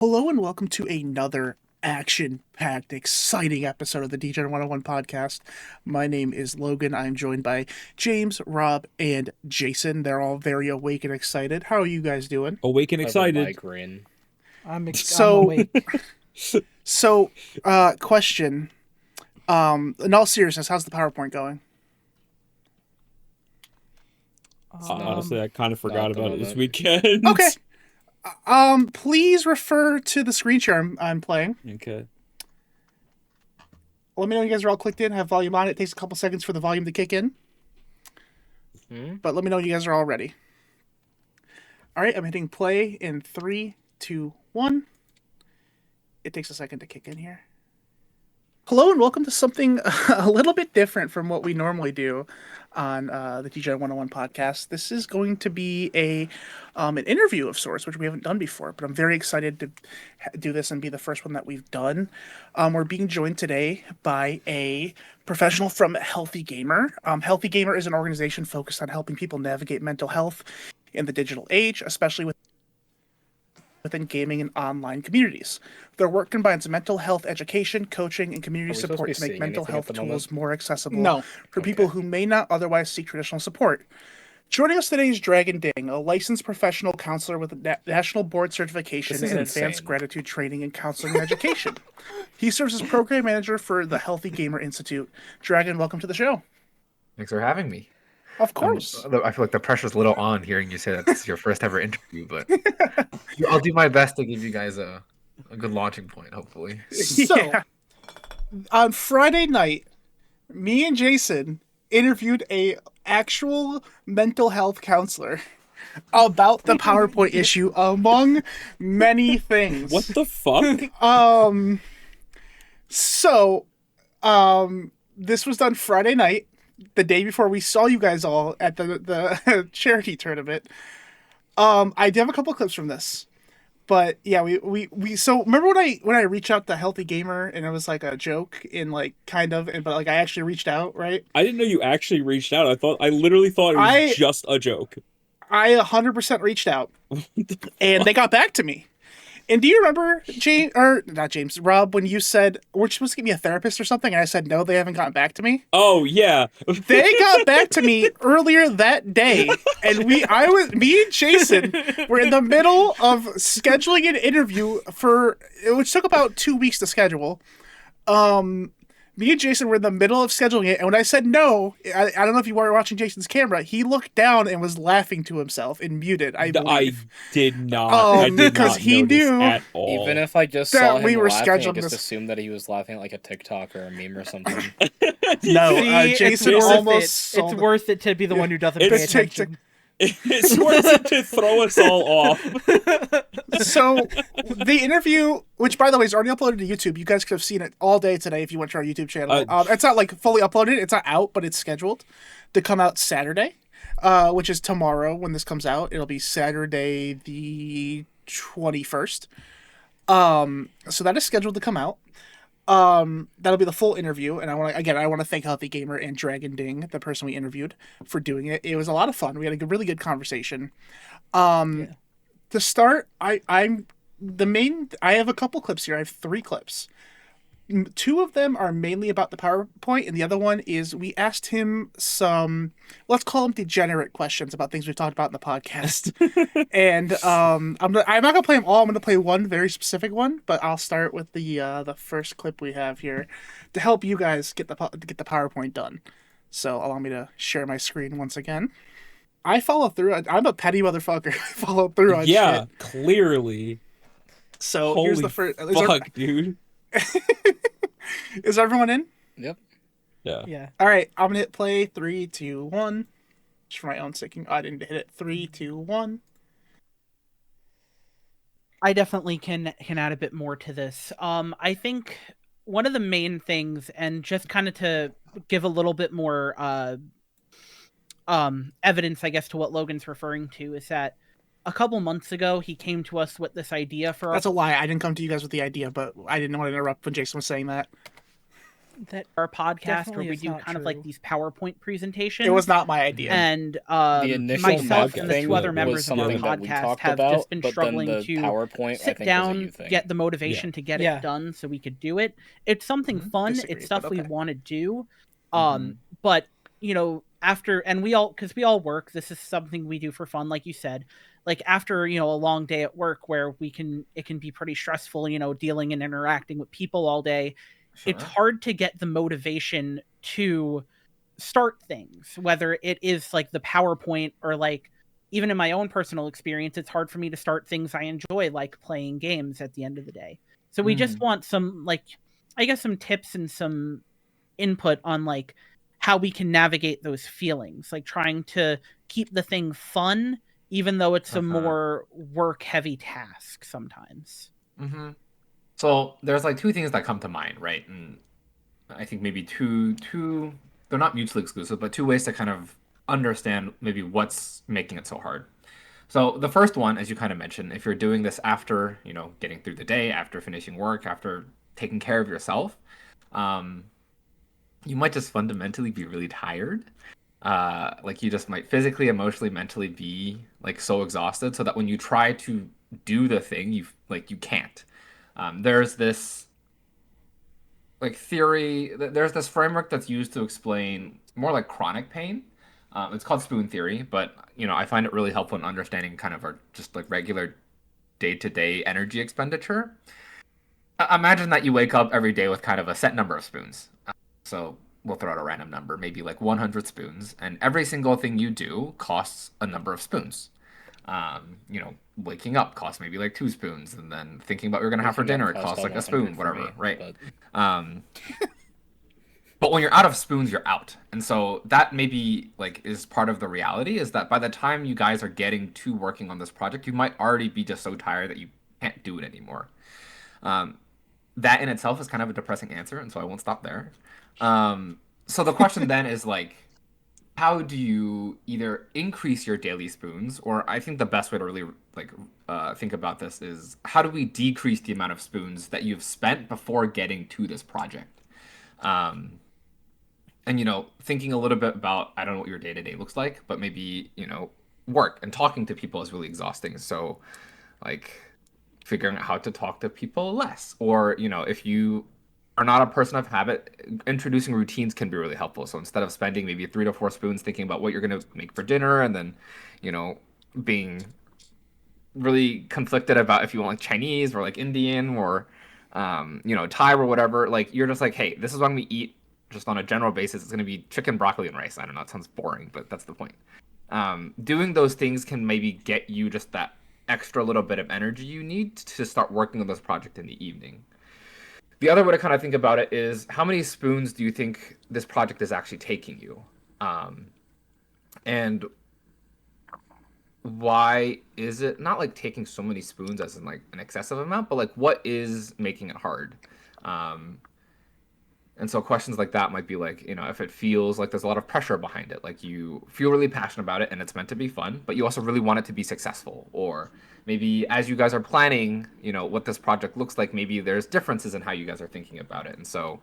Hello and welcome to another action-packed, exciting episode of the Degen 101 podcast. My name is Logan. I'm joined by James, Rob, and Jason. They're all very awake and excited. How are you guys doing? Awake and excited. Migraine. I'm So- awake. Question. In all seriousness, how's the PowerPoint going? Honestly, I kind of forgot Not the about it this moment. weekend. Okay. Please refer to the screen share I'm playing. Okay. Let me know when you guys are all clicked in, have volume on. It takes a couple seconds for the volume to kick in. But let me know when you guys are all ready. All right, I'm hitting play in 3, 2, 1. It takes a second to kick in here. Hello and welcome to something a little bit different from what we normally do on the DJ 101 podcast. This is going to be an interview of sorts, which we haven't done before, but I'm very excited to do this and be the first one that we've done. We're being joined today by a professional from Healthy Gamer. Healthy Gamer is an organization focused on helping people navigate mental health in the digital age, especially within gaming and online communities. Their work combines mental health education, coaching, and community Are we supposed to support be to make seeing mental anything health at the tools moment? more accessible No. for people Okay. who may not otherwise seek traditional support. Joining us today is Degen, a licensed professional counselor with a national board certification This is in advanced insane. gratitude training and counseling and education. He serves as program manager for the Healthy Gamer Institute. Degen, welcome to the show. Thanks for having me. Of course. I feel like the pressure's a little on hearing you say that this is your first ever interview, but I'll do my best to give you guys a good launching point, hopefully. So- Yeah. On Friday night, me and Jason interviewed a actual mental health counselor about the PowerPoint issue, among many things. What the fuck? This was done Friday night, the day before we saw you guys all at the charity tournament. I do have a couple clips from this. But yeah, we so remember when I reached out to Healthy Gamer and it was like a joke in like kind of, but like I actually reached out, right? I didn't know you actually reached out. I literally thought it was just a joke. I 100% reached out and they got back to me. And do you remember, Rob, when you said we're supposed to give me a therapist or something, and I said no, they haven't gotten back to me. Oh yeah. They got back to me earlier that day, and me and Jason were in the middle of scheduling an interview which took about 2 weeks to schedule. Me and Jason were in the middle of scheduling it, and when I said no, I don't know if you were watching Jason's camera, he looked down and was laughing to himself and muted, I I believe. did not. I did because not he notice knew at all. Even if I just That saw him we were laughing, I scheduling just this- assumed that he was laughing at like a TikTok or a meme or something. No, See, Jason it's worth almost it. saw It's the- worth it to be the one who doesn't pay It's attention. It's worth it to throw us all off. So the interview, which by the way is already uploaded to YouTube, you guys could have seen it all day today if you went to our YouTube channel. It's not like fully uploaded; it's not out, but it's scheduled to come out Saturday, which is tomorrow when this comes out. It'll be Saturday the 21st. So that is scheduled to come out. That'll be the full interview, and I want to thank Healthy Gamer and Dragon Ding, the person we interviewed, for doing it. It was a lot of fun. We had a really good conversation. To start, I have a couple clips here. I have 3 clips. 2 of them are mainly about the PowerPoint, and the other one is we asked him some, let's call them degenerate questions about things we've talked about in the podcast. And I'm not gonna play them all. I'm gonna play one very specific one, but I'll start with the first clip we have here to help you guys get the PowerPoint done. So allow me to share my screen once again. I follow through. I'm a petty motherfucker. I follow through on Yeah, shit. clearly. So Holy here's the first. fuck, dude. Is everyone in? Yep. Yeah. Yeah. All right, I'm gonna hit play. 3, 2, 1. Just for my own sake. I didn't hit it. 3, 2, 1. I definitely can add a bit more to this. I think one of the main things, and just kind of to give a little bit more evidence, I guess, to what Logan's referring to, is that a couple months ago he came to us with this idea for That's a lie. I didn't come to you guys with the idea, but I didn't want to interrupt when Jason was saying that. that our podcast where we do kind of like these PowerPoint presentations. It was not my idea. And the initial myself and the thing two other members of our something that we podcast talked have about, just been but struggling then the to PowerPoint, I sit think, down, was a you thing. get the motivation to get it done so we could do it. It's something fun. Disagree, it's stuff but we okay. want to do. But you know, after, and we all work, this is something we do for fun, like you said. Like after, you know, a long day at work where it can be pretty stressful, you know, dealing and interacting with people all day. Sure. It's hard to get the motivation to start things, whether it is like the PowerPoint or like even in my own personal experience, it's hard for me to start things I enjoy, like playing games at the end of the day. So we just want some, like, I guess some tips and some input on like how we can navigate those feelings, like trying to keep the thing fun, even though it's a more work heavy task sometimes. So there's like two things that come to mind, right? And I think maybe two they're not mutually exclusive, but two ways to kind of understand maybe what's making it so hard. So the first one, as you kind of mentioned, if you're doing this after, you know, getting through the day, after finishing work, after taking care of yourself, you might just fundamentally be really tired. Like you just might physically, emotionally, mentally be like so exhausted, so that when you try to do the thing, you can't. There's this like theory, there's this framework that's used to explain more like chronic pain. It's called spoon theory, but you know, I find it really helpful in understanding kind of our just like regular day-to-day energy expenditure. Imagine that you wake up every day with kind of a set number of spoons. So we'll throw out a random number, maybe like 100 spoons, and every single thing you do costs a number of spoons. You know, waking up costs maybe like 2 spoons, and then thinking about what you're gonna have for dinner, it costs like a spoon, whatever, right? But when you're out of spoons, you're out. And so that maybe like is part of the reality, is that by the time you guys are getting to working on this project, you might already be just so tired that you can't do it anymore. That in itself is kind of a depressing answer, and so I won't stop there. So the question then is like, how do you either increase your daily spoons, or I think the best way to really like think about this is, how do we decrease the amount of spoons that you've spent before getting to this project? And, you know, thinking a little bit about, I don't know what your day-to-day looks like, but maybe, you know, work and talking to people is really exhausting. So, like, figuring out how to talk to people less. Or, you know, if you are not a person of habit, introducing routines can be really helpful. So instead of spending maybe 3 to 4 spoons thinking about what you're going to make for dinner, and then, you know, being really conflicted about if you want like Chinese or like Indian or, you know, Thai or whatever, like, you're just like, hey, this is what I'm going to eat. Just on a general basis, it's going to be chicken, broccoli, and rice. I don't know, it sounds boring, but that's the point. Doing those things can maybe get you just that extra little bit of energy you need to start working on this project in the evening. The other way to kind of think about it is, how many spoons do you think this project is actually taking you? And why is it not like taking so many spoons as in like an excessive amount, but like what is making it hard? And so questions like that might be like, you know, if it feels like there's a lot of pressure behind it, like you feel really passionate about it and it's meant to be fun, but you also really want it to be successful. Or maybe as you guys are planning, you know, what this project looks like, maybe there's differences in how you guys are thinking about it. And so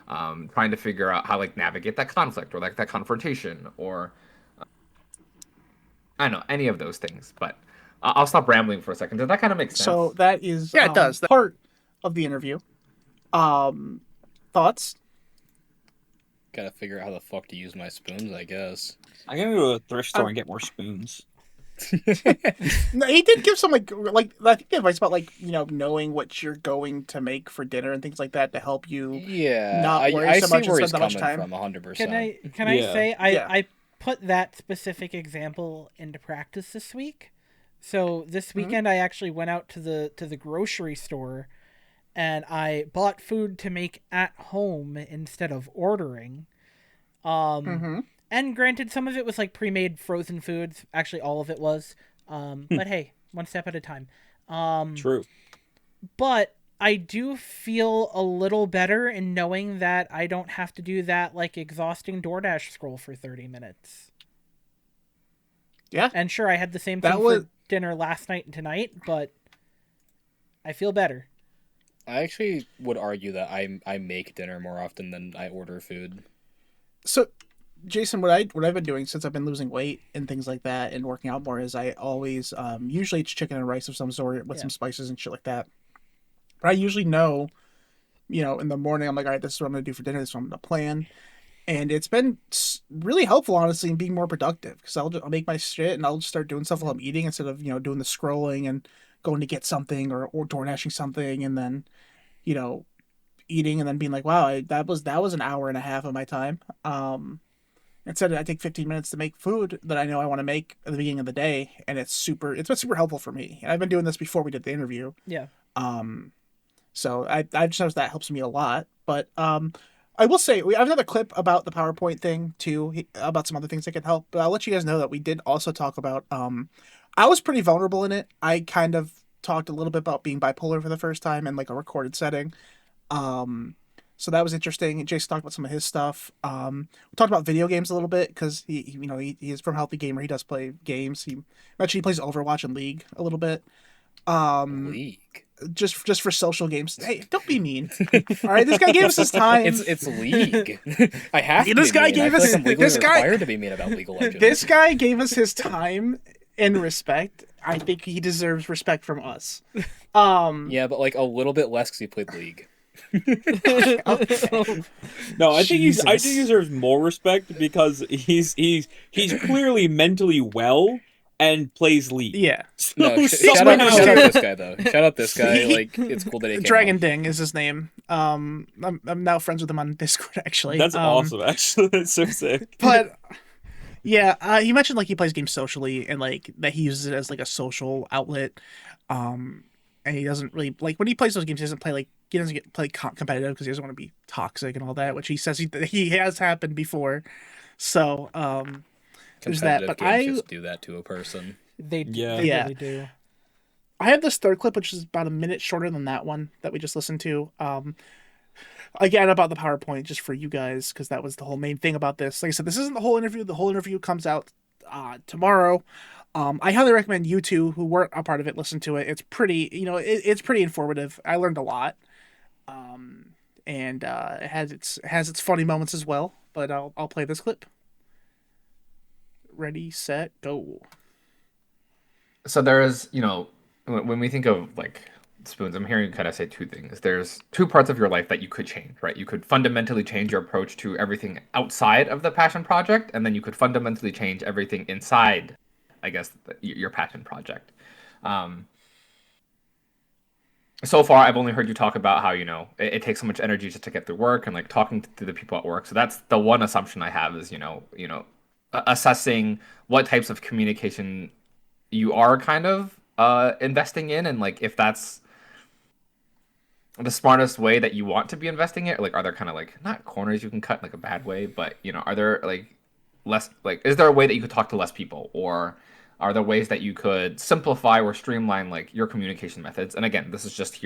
trying to figure out how like navigate that conflict or like that confrontation, or I don't know, any of those things. But I'll stop rambling for a second. Did that kind of make sense? So that is it does. Part of the interview. Thoughts? Gotta figure out how the fuck to use my spoons, I guess. I'm gonna go to a thrift store and get more spoons. No, he did give some like I think advice about like, you know, knowing what you're going to make for dinner and things like that to help you. Yeah, not worry I so see much and where he's spend that much coming time. from 100%. Can I say Yeah. I put that specific example into practice this week. So this weekend I actually went out to the grocery store and I bought food to make at home instead of ordering. And granted, some of it was like pre-made frozen foods. Actually, all of it was. But hey, one step at a time. True. But I do feel a little better in knowing that I don't have to do that like exhausting DoorDash scroll for 30 minutes. Yeah. And sure, I had the same thing for dinner last night and tonight, but I feel better. I actually would argue that I make dinner more often than I order food. So, Jason, what I've been doing since I've been losing weight and things like that and working out more is I always usually it's chicken and rice of some sort with some spices and shit like that. But I usually know, in the morning I'm like, all right, this is what I'm gonna do for dinner. This is what I'm gonna plan, and it's been really helpful, honestly, in being more productive because I'll make my shit and I'll just start doing stuff while I'm eating instead of doing the scrolling and going to get something or door dashing something and then you know eating and then being like, wow, that was an hour and a half of my time. Instead, I take 15 minutes to make food that I know I want to make at the beginning of the day, and it's been super helpful for me. And I've been doing this before we did the interview. Yeah. So I just noticed that helps me a lot. But I will say we have another clip about the PowerPoint thing too, about some other things that can help. But I'll let you guys know that we did also talk about. I was pretty vulnerable in it. I kind of talked a little bit about being bipolar for the first time in like a recorded setting. So that was interesting. Jason talked about some of his stuff. We talked about video games a little bit because he is from Healthy Gamer. He does play games. He plays Overwatch and League a little bit. League. Just for social games. Hey, don't be mean. All right, this guy gave us his time. It's League. I have to. This guy gave us. Like this guy required to be mean about League of Legends. This guy gave us his time and respect. I think he deserves respect from us. Yeah, but like a little bit less because he played League. Okay. No, I think he deserves more respect because he's clearly mentally well and plays League. Yeah. No, shout out this guy though. Shout out this guy. Like it's cool that he came Dragon on. Ding is his name. I'm now friends with him on Discord actually. That's awesome. Actually, that's so sick. But yeah, he mentioned like he plays games socially and like that he uses it as like a social outlet. And he doesn't really like when he plays those games. He doesn't play competitive because he doesn't want to be toxic and all that, which he says he has happened before. So there's that. But I just do that to a person. They really do. I have this third clip, which is about a minute shorter than that one that we just listened to. Again, about the PowerPoint, just for you guys, because that was the whole main thing about this. Like I said, this isn't the whole interview. The whole interview comes out tomorrow. I highly recommend you two who weren't a part of it listen to it. It's pretty, it's pretty informative. I learned a lot, and it has its funny moments as well. But I'll play this clip. Ready, set, go. So there's, when we think of like spoons, I'm hearing you kind of say two things. There's two parts of your life that you could change, right? You could fundamentally change your approach to everything outside of the passion project, and then you could fundamentally change everything inside, I guess, your passion project. So far, I've only heard you talk about how, it takes so much energy just to get through work and like talking to the people at work. So that's the one assumption I have is, assessing what types of communication you are kind of investing in, and like if that's the smartest way that you want to be investing it. Like, are there kind of like not corners you can cut in like a bad way, but are there like less like is there a way that you could talk to less people, or are there ways that you could simplify or streamline like your communication methods? And again, this is just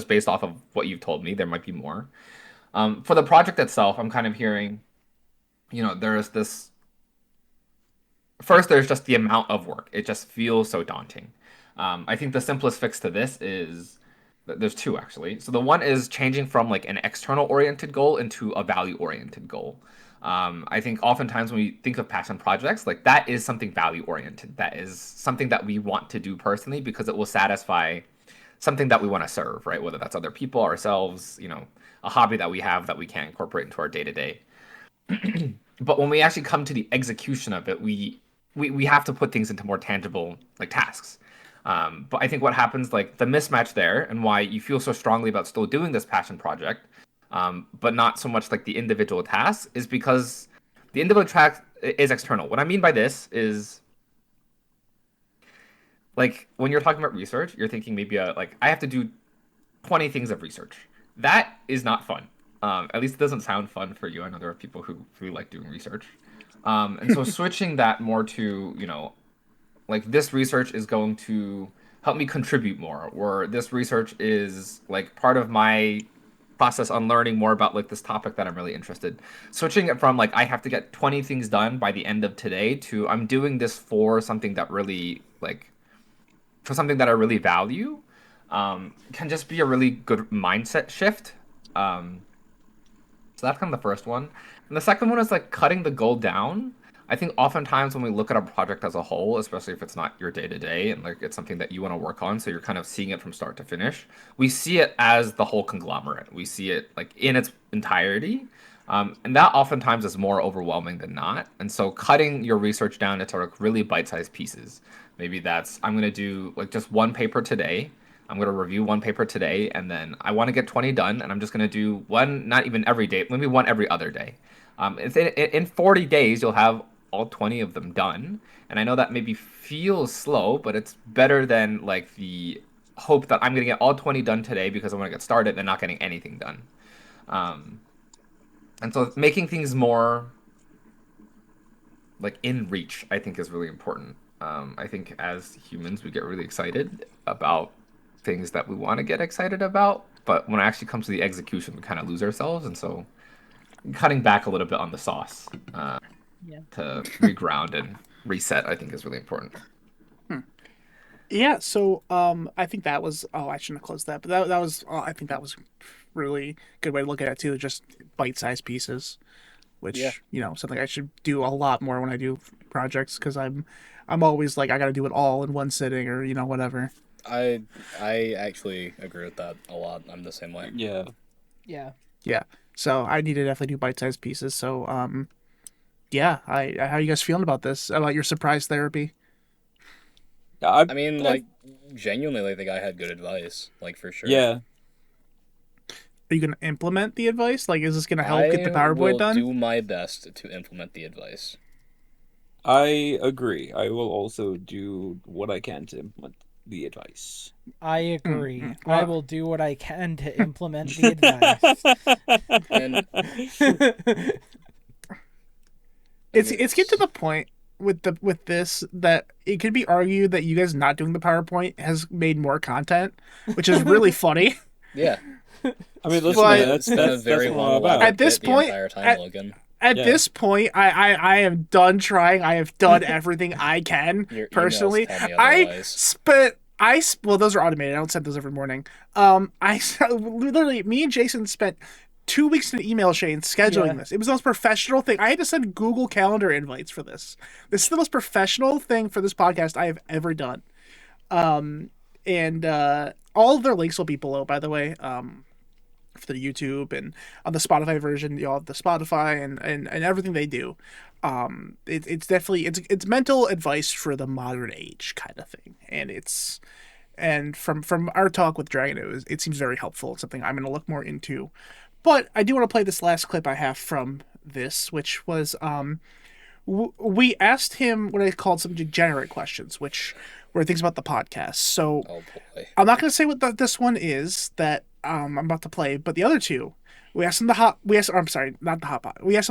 based off of what you've told me. There might be more. For the project itself, I'm kind of hearing, there's this. First, there's just the amount of work. It just feels so daunting. I think the simplest fix to this is there's two actually. So the one is changing from like an external oriented goal into a value oriented goal. I think oftentimes when we think of passion projects, like that is something value oriented. That is something that we want to do personally because it will satisfy something that we want to serve, right? Whether that's other people, ourselves, a hobby that we have that we can't incorporate into our day to day. But when we actually come to the execution of it, we have to put things into more tangible like tasks. But I think what happens, like the mismatch there and why you feel so strongly about still doing this passion project, but not so much like the individual tasks, is because the individual track is external. What I mean by this is like when you're talking about research, you're thinking maybe like I have to do 20 things of research. That is not fun. At least it doesn't sound fun for you. I know there are people who really like doing research. And so switching that more to, like this research is going to help me contribute more, or this research is like part of my process on learning more about like this topic that I'm really interested. Switching it from like I have to get 20 things done by the end of today to I'm doing this for something that really I really value. can just be a really good mindset shift. So that's kind of the first one. And the second one is like cutting the goal down. I think oftentimes when we look at a project as a whole, especially if it's not your day to day and like it's something that you want to work on, so you're kind of seeing it from start to finish, we see it as the whole conglomerate. We see it like in its entirety. And that oftentimes is more overwhelming than not. And so cutting your research down into like really bite-sized pieces. Maybe that's I'm gonna do like just one paper today. I'm going to review one paper today, and then I want to get 20 done, and I'm just going to do one, not even every day, maybe one every other day. In 40 days, you'll have all 20 of them done. And I know that maybe feels slow, but it's better than like the hope that I'm going to get all 20 done today because I want to get started and not getting anything done. And so making things more like in reach, I think is really important. I think as humans, we get really excited about things that we want to get excited about, but when it actually comes to the execution, we kind of lose ourselves. And so cutting back a little bit on the sauce to reground and reset, I think is really important. Yeah, so I think that was I shouldn't have closed that, but that was I think that was really good way to look at it too, just bite-sized pieces, which something I should do a lot more when I do projects, because I'm always like I got to do it all in one sitting or whatever. I actually agree with that a lot. I'm the same way. Yeah. So I need to definitely do bite-sized pieces. So how are you guys feeling about this? About your surprise therapy? I mean, like, genuinely, like, the guy had good advice, like, for sure. Yeah. Are you gonna implement the advice? Like, is this gonna help get the PowerPoint done? I will do my best to implement the advice. I agree. I will also do what I can to implement the advice. I agree. Mm-hmm. I will do what I can to implement the advice. And it's getting to the point with this that it could be argued that you guys not doing the PowerPoint has made more content, which is really funny. Yeah. I mean, listen, that's a very long about. At this point, Logan. At this point, I am done trying. I have done everything I can personally. Well, those are automated. I don't send those every morning. Literally, me and Jason spent 2 weeks in an email chain scheduling this. It was the most professional thing. I had to send Google Calendar invites for this. This is the most professional thing for this podcast I have ever done. And all of their links will be below, by the way. For the YouTube and on the Spotify version, you'll have the Spotify and everything they do. It's definitely it's mental advice for the modern age kind of thing, and from our talk with Dragon, it seems very helpful. It's something I'm going to look more into. But I do want to play this last clip I have from this, which was we asked him what I called some degenerate questions, which were things about the podcast. So I'm not going to say what this one is that I'm about to play, but the other two, we asked him we asked him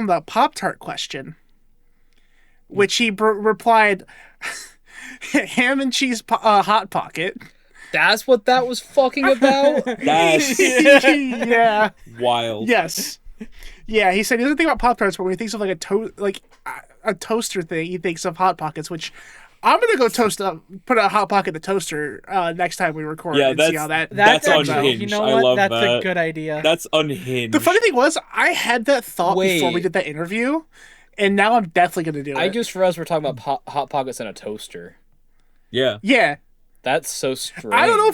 the Pop-Tart question, which he replied, ham and cheese Hot Pocket. That's what that was fucking about? That's wild. Yes. Yeah, he said he doesn't think about Pop-Tarts, but when he thinks of like a toaster thing, he thinks of Hot Pockets, which I'm gonna go put a Hot Pocket in the toaster next time we record and see how that's unhinged. You know I what? love that's that. a good idea. That's unhinged. The funny thing was, I had that thought before we did that interview, and now I'm definitely gonna do it. I just realized we're talking about Hot Pockets in a toaster. Yeah. Yeah. That's so strange. I don't know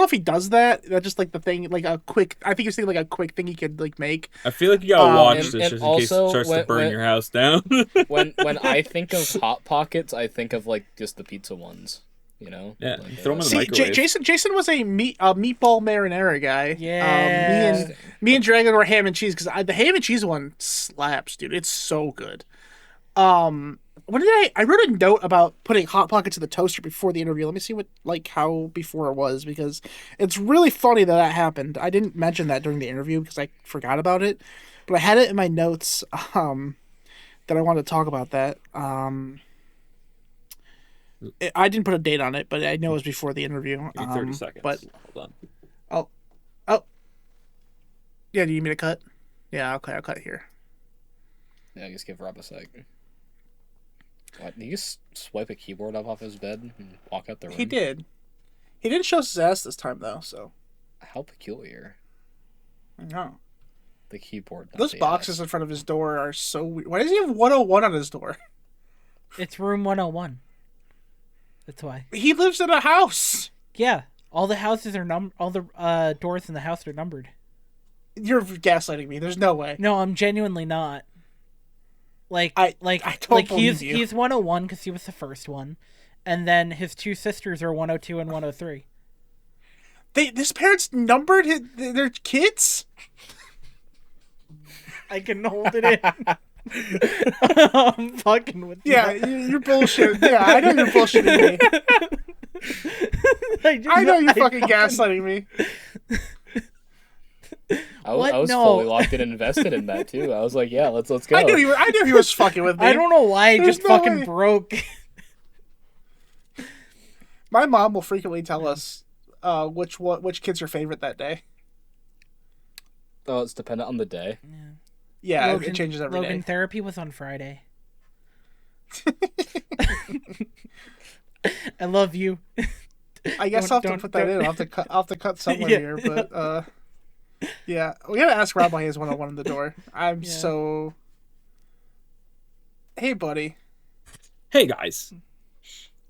if he does that. That's just like the thing, like a quick. I think he's thinking like a quick thing he could like make. I feel like you gotta watch this just in also, case it starts to burn your house down. when I think of Hot Pockets, I think of like just the pizza ones. You know? Yeah. Like, throw them in the microwave. Jason was a meatball marinara guy. Yeah. Me and Dragon were ham and cheese because the ham and cheese one slaps, dude. It's so good. What did I wrote a note about putting Hot Pockets in the toaster before the interview. Let me see how before it was, because it's really funny that happened. I didn't mention that during the interview because I forgot about it, but I had it in my notes that I wanted to talk about that. I didn't put a date on it, but I know it was before the interview. 30 seconds. But hold on. Oh. Yeah, do you need me to cut? Yeah, okay, I'll cut it here. Yeah, just give Rob a sec. What, did you just swipe a keyboard off his bed and walk out the room? He did. He didn't show his ass this time though, so. How peculiar. I know. The keyboard. Those boxes in front of his door are so weird. Why does he have 101 on his door? It's room 101. That's why. He lives in a house. Yeah, all the houses are all the doors in the house are numbered. You're gaslighting me. There's no way. No, I'm genuinely not. I don't believe you. He's 101 because he was the first one, and then his two sisters are 102 and 103. His parents numbered their kids? I can hold it in. I'm fucking with you. Yeah, you're bullshitting. Yeah, I know you're bullshitting me. I know you're fucking gaslighting me. I was fully locked in and invested in that too. I was like, yeah, let's go. I knew he was fucking with me. I don't know why I just fucking way. broke. My mom will frequently tell us which kid's her favorite that day. Oh, it's dependent on the day. Yeah, it changes every day. Logan therapy was on Friday. I love you. I guess I'll have to put that in. I'll have to cut somewhere here, but yeah, we gotta ask Rob why he has 101 on the door. So. Hey, buddy. Hey, guys.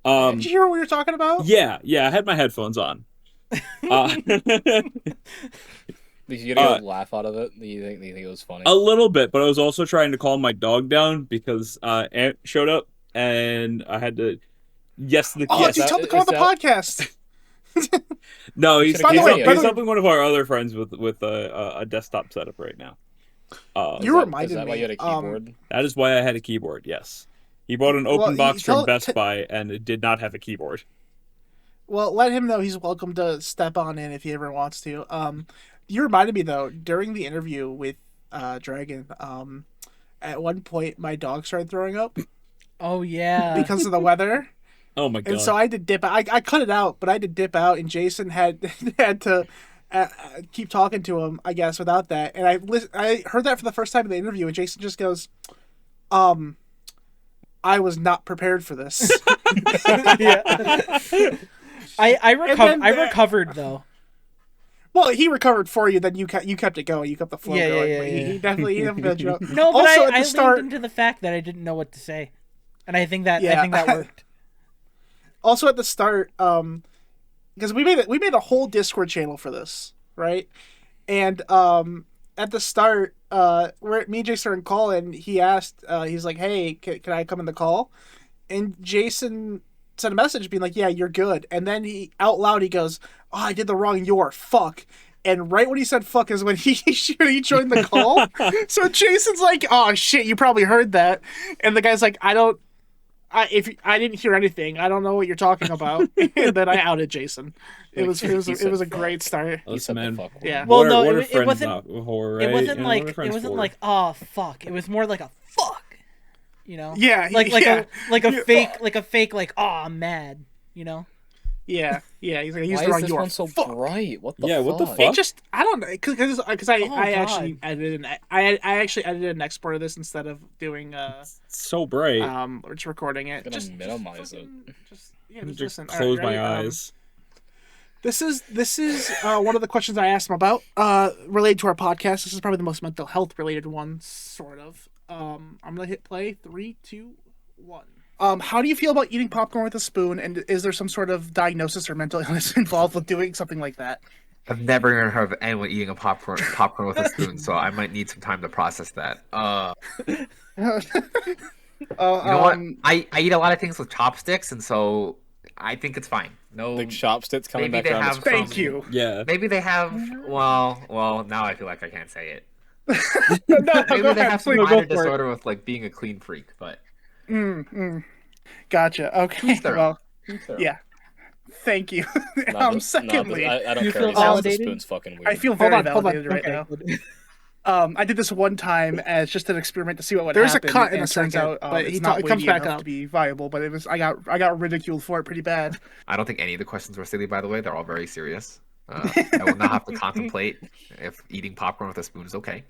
Did you hear what we were talking about? Yeah, I had my headphones on. Did you get a laugh out of it? Do you think it was funny? A little bit, but I was also trying to calm my dog down because Ant showed up and I had to. Yes, you tell him to come on the podcast. No, he's he's helping one of our other friends with a desktop setup right now. You reminded me. Is that why you had a keyboard? That is why I had a keyboard. Yes, he bought an open box from Best Buy and it did not have a keyboard. Well, let him know he's welcome to step on in if he ever wants to. You reminded me though during the interview with Degen. At one point, my dog started throwing up. Oh yeah, because of the weather. Oh my god! And so I had to dip out. I cut it out, but I had to dip out, and Jason had to keep talking to him, I guess, without that. And I heard that for the first time in the interview, and Jason just goes, I was not prepared for this. Yeah. I recovered though. Well, he recovered for you. Then you kept it going. You kept the flow going. Yeah. He definitely got you up. No, but also, I leaned into the fact that I didn't know what to say, and I think that worked. Also at the start, because we made a whole Discord channel for this, right? And at the start, where me and Jason are in call, and he asked, he's like, "Hey, can I come in the call?" And Jason sent a message being like, "Yeah, you're good." And then he out loud he goes, "Oh, I did the wrong. You're fuck." And right when he said "fuck" is when he joined the call. So Jason's like, "Oh shit, you probably heard that." And the guy's like, I didn't hear anything. I don't know what you're talking about." And then I outed Jason. It was a great start. Listen, man. Yeah. Well, no, it wasn't. It wasn't like oh fuck. It was more like a fuck. You know. Yeah. A fake like oh I'm mad. You know. Yeah. He's like, why is this one so bright? What the fuck? What the fuck? It just I don't know because I actually edited an export of this instead of doing so bright. Just recording it. Just minimize it. Just close my eyes. This is one of the questions I asked him about related to our podcast. This is probably the most mental health related one, sort of. I'm gonna hit play. 3, 2, 1. How do you feel about eating popcorn with a spoon, and is there some sort of diagnosis or mental illness involved with doing something like that? I've never even heard of anyone eating a popcorn with a spoon, so I might need some time to process that. You know what? I eat a lot of things with chopsticks, and so I think it's fine. No, big chopsticks coming back around. Thank you. Yeah. Maybe they have. Well. Now I feel like I can't say it. Maybe they have some minor disorder with like being a clean freak, but. Gotcha. Okay. Well, yeah. Thank you. Secondly, I don't you care. feel validated? Spoon's fucking weird. I feel very validated right now. I did this one time as just an experiment to see what would happen. There's a cut in the turns out, but it comes back up to be viable. But it was I got ridiculed for it pretty bad. I don't think any of the questions were silly. By the way, they're all very serious. I will not have to contemplate if eating popcorn with a spoon is okay.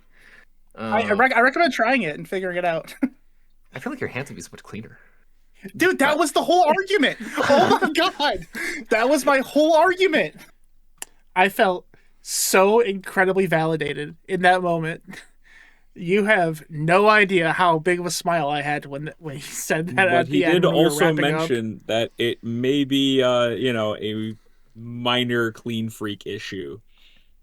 I recommend trying it and figuring it out. I feel like your hands would be so much cleaner. Dude, that was the whole argument. Oh my god. That was my whole argument. I felt so incredibly validated in that moment. You have no idea how big of a smile I had when he said that But at the end. He did when we were also wrapping up. mention that it may be, a minor clean freak issue.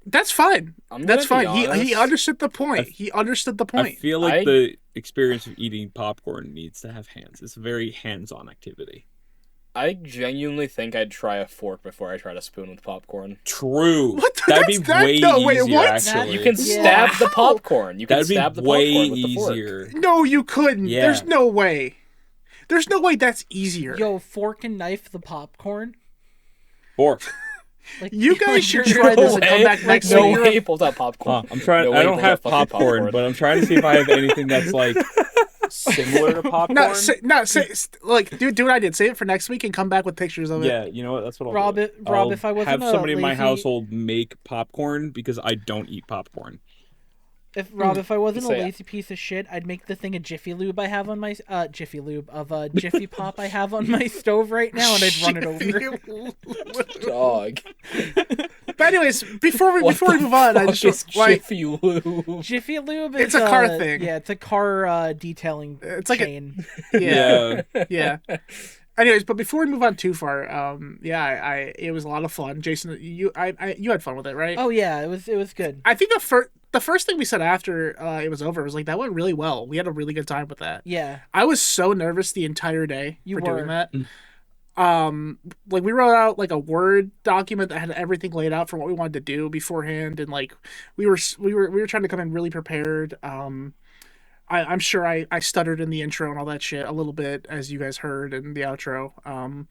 That's fine. I'm That's gonna fine. be He honest. understood the point. He understood the I point. feel like the experience of eating popcorn needs to have hands. It's a very hands-on activity. I genuinely think I'd try a fork before I try to spoon with popcorn. True. What the- That'd be that's- way no, wait, easier, what? actually. You can stab the popcorn. You can That'd be stab the way popcorn with the fork. easier. No, you couldn't. Yeah. There's no way. There's no way that's easier. Yo, fork and knife the popcorn. Fork. Like, You guys like, should you're- try this and come back next no week. way, pull that popcorn. I'm trying. No I way, don't pull have that fucking popcorn, but I'm trying to see if I have anything that's like similar to popcorn. Do what I did. Save it for next week and come back with pictures of it. Yeah, you know what? That's what I'll Rob, do. Rob, if I wasn't have somebody a in my lazy- household make popcorn because I don't eat popcorn. If I wasn't So, a yeah. lazy piece of shit, I'd make the thing of Jiffy Lube I have on my Jiffy Lube of Jiffy Pop I have on my stove right now, and I'd run it over. Dog. But anyways, before we move on, I just is like Jiffy Lube? Jiffy Lube is It's a car thing. Yeah, it's a car detailing It's like a- chain. yeah. Yeah. Anyways, but before we move on too far, it was a lot of fun. Jason, you had fun with it, right? Oh yeah, it was good. I think the first thing we said after it was over was like, that went really well. We had a really good time with that. Yeah, I was so nervous the entire day You for doing were. that. Like we wrote out like a Word document that had everything laid out for what we wanted to do beforehand, and like we were trying to come in really prepared. I'm sure I stuttered in the intro and all that shit a little bit, as you guys heard in the outro.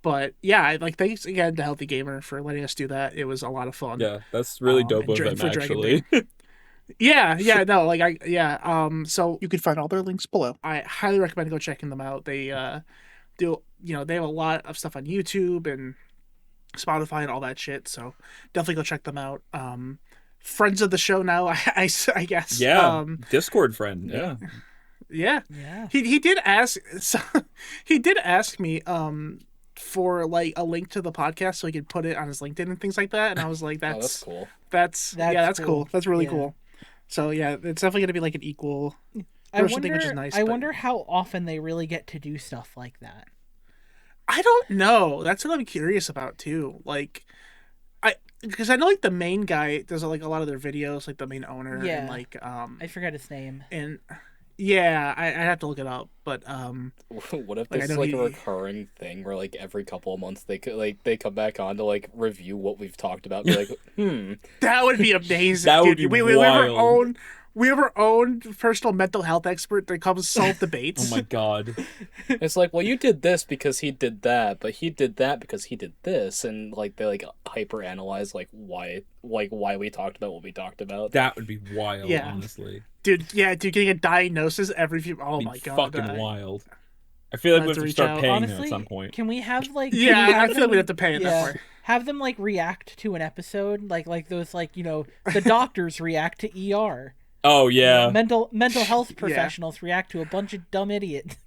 But yeah, thanks again to Healthy Gamer for letting us do that. It was a lot of fun. Yeah, that's really dope and of them, for Dragon actually. So you can find all their links below. I highly recommend go checking them out. They they have a lot of stuff on YouTube and Spotify and all that shit. So definitely go check them out. Friends of the show now, I guess. Yeah, Discord friend. Yeah. Yeah. yeah. He did ask. So, he did ask me for like a link to the podcast so he could put it on his LinkedIn and things like that. And I was like, That's cool. That's That's cool. cool. That's really Yeah. cool. So yeah, it's definitely gonna be like an equal I person wonder. thing, which is nice. I but wonder how often they really get to do stuff like that. I don't know. That's what I'm curious about too. Like, because I know like the main guy does like a lot of their videos, like the main owner, Yeah. and like I forgot his name. and yeah, I have to look it up, but What if Like, I this is know like he- a recurring thing where like every couple of months they come back on to like review what we've talked about, be like, that would be amazing. That would dude. be We have our own personal mental health expert that comes solve debates. Oh my god. It's like, well, you did this because he did that, but he did that because he did this, and like they like hyper analyze like why we talked about what we talked about. That would be wild, Yeah. honestly. Dude, getting a diagnosis every few. Oh It'd my be god, fucking wild. I feel like we Let's have to reach start out. paying them Honestly, at some point. can we have like? Yeah, can we I have feel like them- we'd have to pay it that far. Have them like react to an episode, like those like the doctors react to ER. Oh yeah. Mental health professionals react to a bunch of dumb idiots.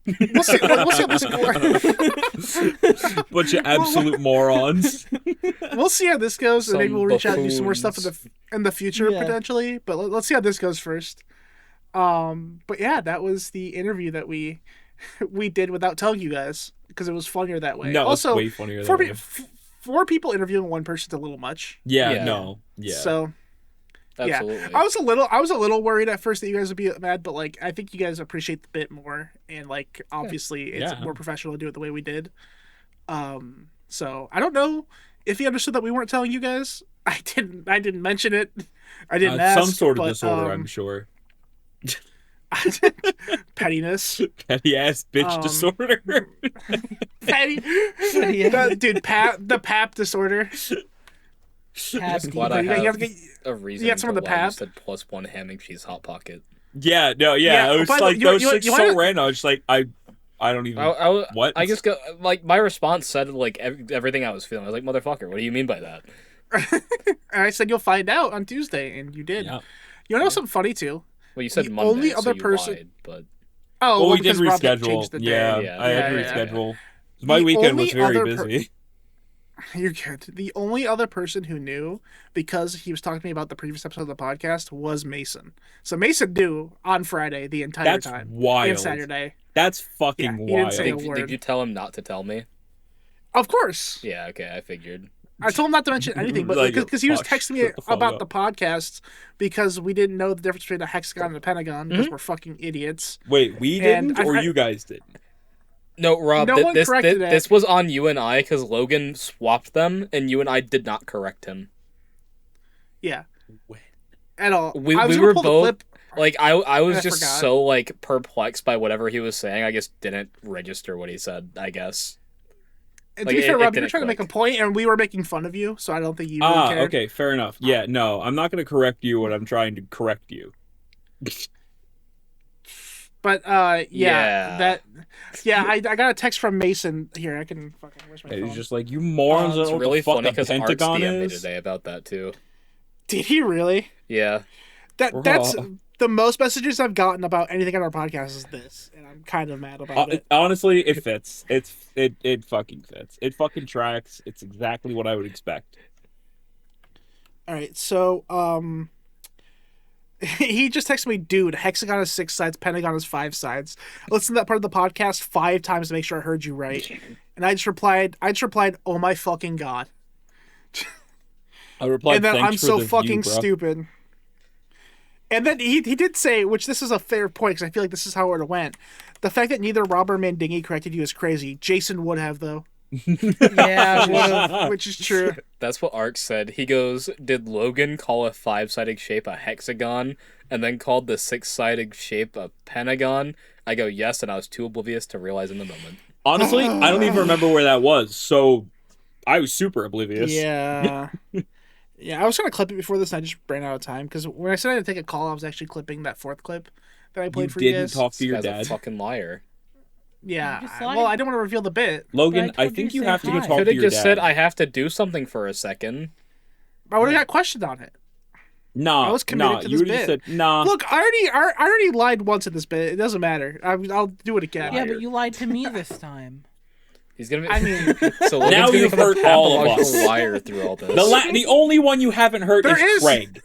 We'll see how this goes. Bunch of absolute morons. We'll see how this goes, and maybe Some we'll reach out and do some more stuff buffoons. in the future Yeah. potentially. But let's see how this goes first. But yeah, that was the interview that we did without telling you guys because it was funnier that way. No, also, it's way funnier four, that pe- way. four people interviewing one person's a little much. Yeah, Yeah. no. Yeah. So Absolutely. yeah, I was a little worried at first that you guys would be mad, but like I think you guys appreciate the bit more, and like obviously it's Yeah. more professional to do it the way we did. So I don't know if he understood that we weren't telling you guys. I didn't mention it. I didn't ask. some sort of but, disorder, I'm sure. pettiness. Petty ass bitch disorder. Petty. Yeah. Dude, the pap disorder. Pap Glad I You have have to get- a reason you got some of to the why you pap? said +1 ham and cheese hot pocket. Yeah, no, yeah. Yeah, It was by the- like you- that was you- like you so wanna- random. I was just like I don't even what? I just go like my response said like everything I was feeling. I was like, motherfucker, what do you mean by that? And I said you'll find out on Tuesday, and you did. Yeah. You know something funny too? Well, you said The Monday, only so other you person- lied, but Oh, Well, we did because Rob had reschedule. changed the day. Yeah, I had to Yeah. reschedule. My The weekend was only very other busy. You're good. The only other person who knew, because he was talking to me about the previous episode of the podcast, was Mason. So Mason knew on Friday the entire That's time. wild. And Saturday. That's fucking Yeah, he didn't wild. say a Did word. you tell him not to tell me? Of course. Yeah, okay, I figured. I told him not to mention anything, but Like, because he was fuck, texting me shut the fuck about up. the podcast because we didn't know the difference between a hexagon and a pentagon because we're fucking idiots. Wait, we And didn't, or I- you guys didn't? No, Rob, No one corrected it. this was on you and I because Logan swapped them, and you and I did not correct him. Yeah. When? At all. We I was we gonna were pull the both clip. like I was I just forgot. so like perplexed by whatever he was saying. I just didn't register what he said. I guess. And Like, to be fair, it Rob, you were didn't trying to make a click. point, and we were making fun of you, so I don't think you really cared. Okay, fair enough. Yeah, no, I'm not going to correct you when I'm trying to correct you. But Yeah. I got a text from Mason here. I can fucking where's my And phone? he's just like, you morons don't It's know what really the fuck funny a because Arts pentagon DM'd me is. today about that too. Did he really? Yeah. That's Bro. the most messages I've gotten about anything on our podcast is this, and I'm kind of mad about it. Honestly, it fits. It fucking fits. It fucking tracks. It's exactly what I would expect. All right, so he just texted me, dude, hexagon has 6 sides, pentagon has 5 sides. I listened to that part of the podcast 5 times to make sure I heard you right. And I just replied, oh my fucking god. I replied, And then thanks I'm for so the fucking view, bro. stupid. And then he did say, which this is a fair point because I feel like this is how it went. The fact that neither Rob or Mandingy corrected you is crazy. Jason would have though, Yeah, would've. which is true. That's what Ark said. He goes, did Logan call a 5-sided shape a hexagon and then called the 6-sided shape a pentagon? I go, yes, and I was too oblivious to realize in the moment. Honestly, I don't even remember where that was, so I was super oblivious. Yeah. Yeah, I was gonna clip it before this, and I just ran out of time because when I said I had to take a call, I was actually clipping that 4th clip that I You played for you didn't guys. talk to your This guy's dad. a fucking liar. Yeah, You just well, lied. I didn't want to reveal the bit. Logan, But I I told think you you to have say to go hi. talk Could to have your just dad. said, I have to do something for a second. I would have got questioned on it. Nah, I was committed to you this would've bit. said, nah. Look, I already lied once in this bit. It doesn't matter. I'll do it again. Yeah, but you lied to me this time. He's gonna be. I mean, so Now Logan's gonna you've become a hurt all of pathological us. liar through all this. The only one you haven't heard There is is- Craig.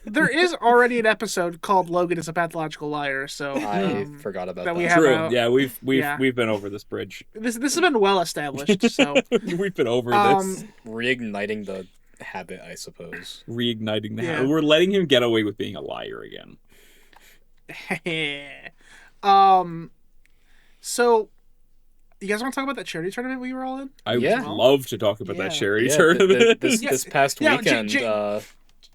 there is already an episode called "Logan is a Pathological Liar," so I forgot about that that. we have True. out. Yeah, we've Yeah. been over this bridge. this has been well established. So We've been over this. Reigniting the habit, I suppose. Reigniting the Yeah. habit. We're letting him get away with being a liar again. so you guys want to talk about that charity tournament we were all in? I Yeah. would love to talk about Yeah. that charity Yeah, tournament. this past Yeah, weekend,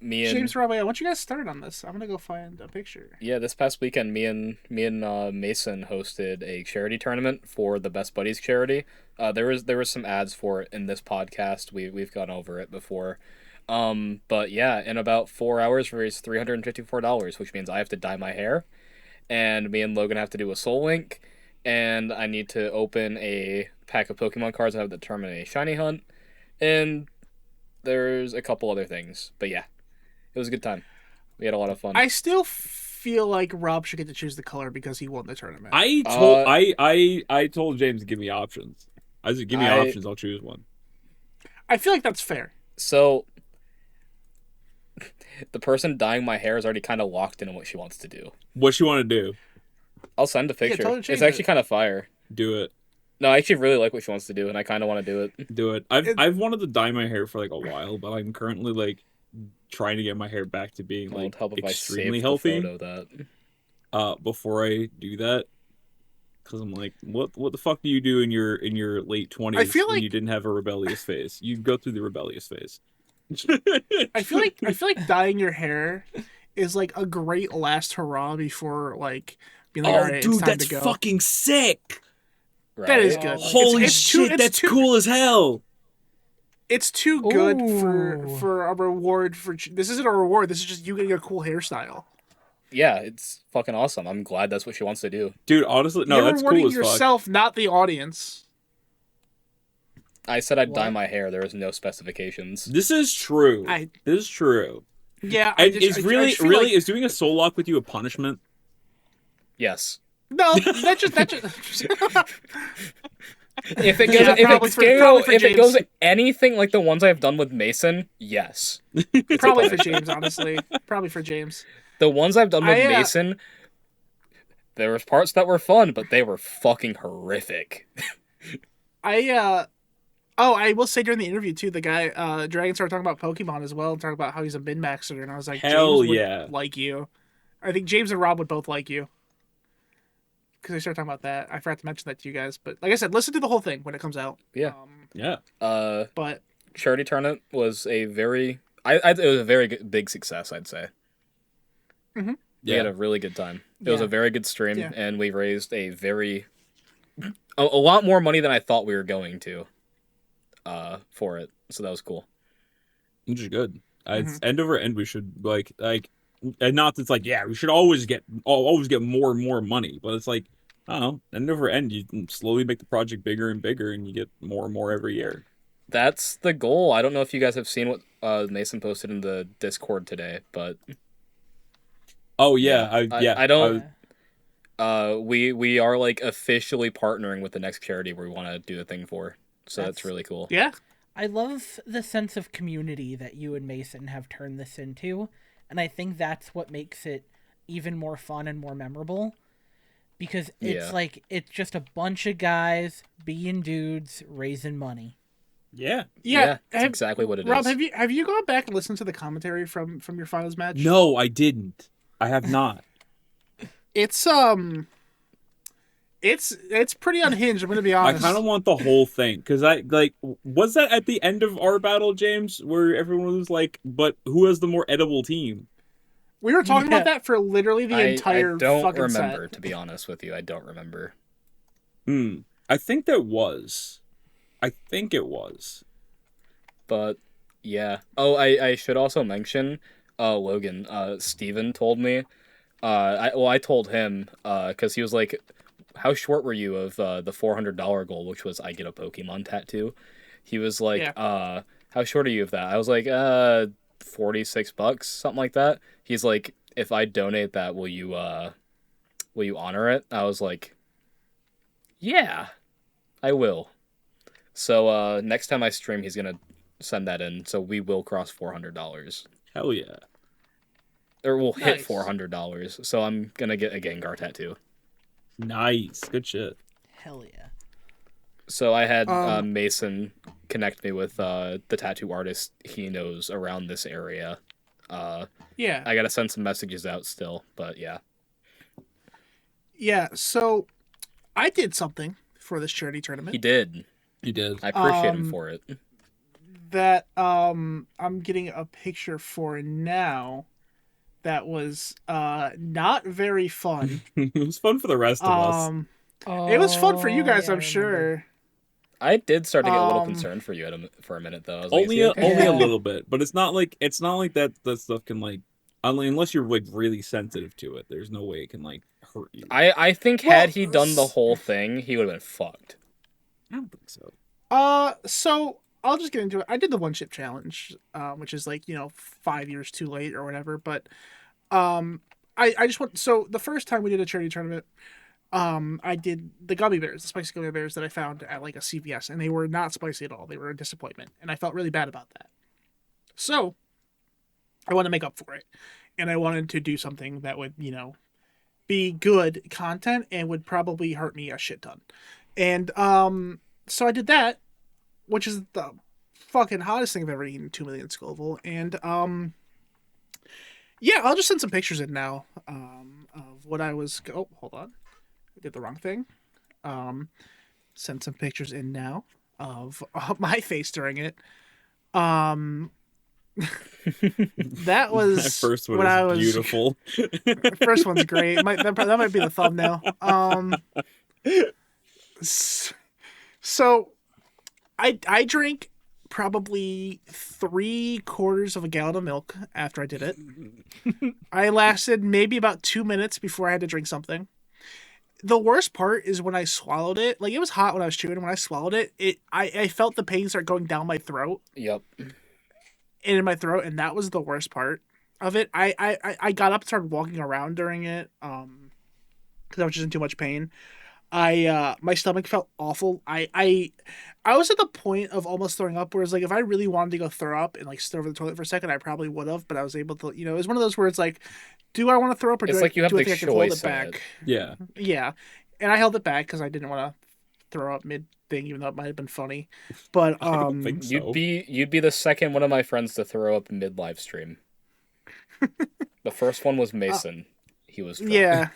me and James Robbie, why don't you guys start on this? I'm gonna go find a picture. this past weekend, me and Mason hosted a charity tournament for the Best Buddies charity. There was some ads for it in this podcast. We've gone over it before. But yeah, in about 4 hours, we raised $354, which means I have to dye my hair, and me and Logan have to do a soul link, and I need to open a pack of Pokemon cards. I have to determine a shiny hunt, and there's a couple other things. But yeah, it was a good time. We had a lot of fun. I still feel like Rob should get to choose the color because he won the tournament. I told James to give me options. I said, give me I- options, I'll choose one. I feel like that's fair. So, the person dyeing my hair is already kind of locked in on what she wants to do. What you want to do? I'll send a picture. tell her to change It's actually it. kind of fire. Do it. No, I actually really like what she wants to do, and I kind of want to do it. Do it. I've wanted to dye my hair for like a while, but I'm currently like trying to get my hair back to being It won't like help if I extremely save healthy. the photo that. Before I do that, because I'm like, what the fuck do you do in your late 20s I feel when like- you didn't have a rebellious phase? You go through the rebellious phase. I feel like dyeing your hair is like a great last hurrah before like being like, all right, it's time to go. fucking sick! Right? That is good. Holy it's too- shit, it's that's too- cool as hell! It's too good Ooh. for a reward. This isn't a reward. This is just you getting a cool hairstyle. Yeah, it's fucking awesome. I'm glad that's what she wants to do. Dude, honestly, no, You're that's rewarding cool as fuck. yourself, not the audience. I said I'd dye What? my hair. There was no specifications. This is true. I- This is true. Yeah, And I is just really feel like- is doing a soul lock with you a punishment? Yes. No, that just. If it goes, Yeah, if it goes anything like the ones I've done with Mason, yes. Probably for James, honestly. Probably for James. The ones I've done with Mason, there was parts that were fun, but they were fucking horrific. I will say during the interview too, the guy Dragon started talking about Pokemon as well, and talking about how he's a min-maxer, and I was like, hell James yeah, would like you. I think James and Rob would both like you. Because I started talking about that. I forgot to mention that to you guys. But like I said, listen to the whole thing when it comes out. Yeah. But Charity Tournament was a very... it was a very big success, I'd say. Mm-hmm. We had a really good time. It was a very good stream, and we raised a lot more money than I thought we were going to for it. So that was cool. Which is good. End over end, we should like and not that's like, yeah, we should always get more and more money, but it's like, I don't know, end over end, you can slowly make the project bigger and bigger, and you get more and more every year. That's the goal. I don't know if you guys have seen what Mason posted in the Discord today, but oh yeah, I don't. We are like officially partnering with the next charity we want to do the thing for, so that's really cool. Yeah, I love the sense of community that you and Mason have turned this into. And I think that's what makes it even more fun and more memorable. Because it's like, it's just a bunch of guys being dudes raising money. Yeah. That's exactly what it Rob, is. have you gone back and listened to the commentary from your finals match? No, I didn't. I have not. It's pretty unhinged, I'm gonna be honest. I kind of want the whole thing, because was that at the end of our battle, James, where everyone was like, but who has the more edible team? We were talking about that for literally the entire fucking set. I don't remember, to be honest with you. I don't remember. I think that was. I think it was. But, yeah. Oh, I should also mention, Logan, Steven told me, I told him, because he was like, how short were you of the $400 goal, which was I get a Pokemon tattoo? He was like, how short are you of that? I was like, $46, something like that. He's like, if I donate that, will you honor it? I was like, yeah, I will. So next time I stream, he's gonna send that in, so we will cross $400. Hell yeah. Or we'll hit $400, so I'm gonna get a Gengar tattoo. Nice. Good shit. Hell yeah. So I had Mason connect me with the tattoo artist he knows around this area. I gotta send some messages out still, but yeah. Yeah, so I did something for this charity tournament. He did. I appreciate him for it. That I'm getting a picture for now. That was not very fun. It was fun for the rest of us. It was fun for you guys, I'm sure. I did start to get a little concerned for you for a minute, though. I was only a little bit, but it's not like that stuff can like, unless you're like really sensitive to it. There's no way it can like hurt you. I think had he done the whole thing, he would have been fucked. I don't think so. So I'll just get into it. I did the one chip challenge, which is like 5 years too late or whatever. But I just want, so the first time we did a charity tournament, I did the gummy bears, the spicy gummy bears that I found at like a CVS, and they were not spicy at all. They were a disappointment, and I felt really bad about that. So I wanted to make up for it, and I wanted to do something that would be good content and would probably hurt me a shit ton. And so I did that, which is the fucking hottest thing I've ever eaten, 2 million Scoville. And I'll just send some pictures in now of what I was. Oh, hold on, I did the wrong thing. Send some pictures in now of my face during it. That was that first one was beautiful. First one's great. That might be the thumbnail. So I drank probably 3/4 of a gallon of milk after I did it. I lasted maybe about 2 minutes before I had to drink something. The worst part is when I swallowed it. Like, it was hot when I was chewing. When I swallowed it, I felt the pain start going down my throat. Yep. And in my throat, and that was the worst part of it. I got up and started walking around during it. because I was just in too much pain. My stomach felt awful. I was at the point of almost throwing up, whereas like if I really wanted to go throw up and like sit over the toilet for a second, I probably would have, but I was able to, it was one of those where it's like, do I want to throw up or It's do like you have do I the think I can hold it choice in back? it. Yeah. Yeah. And I held it back because I didn't want to throw up mid thing, even though it might have been funny. But I don't think so. You'd be the second one of my friends to throw up mid live stream. The first one was Mason. He was drunk. Yeah.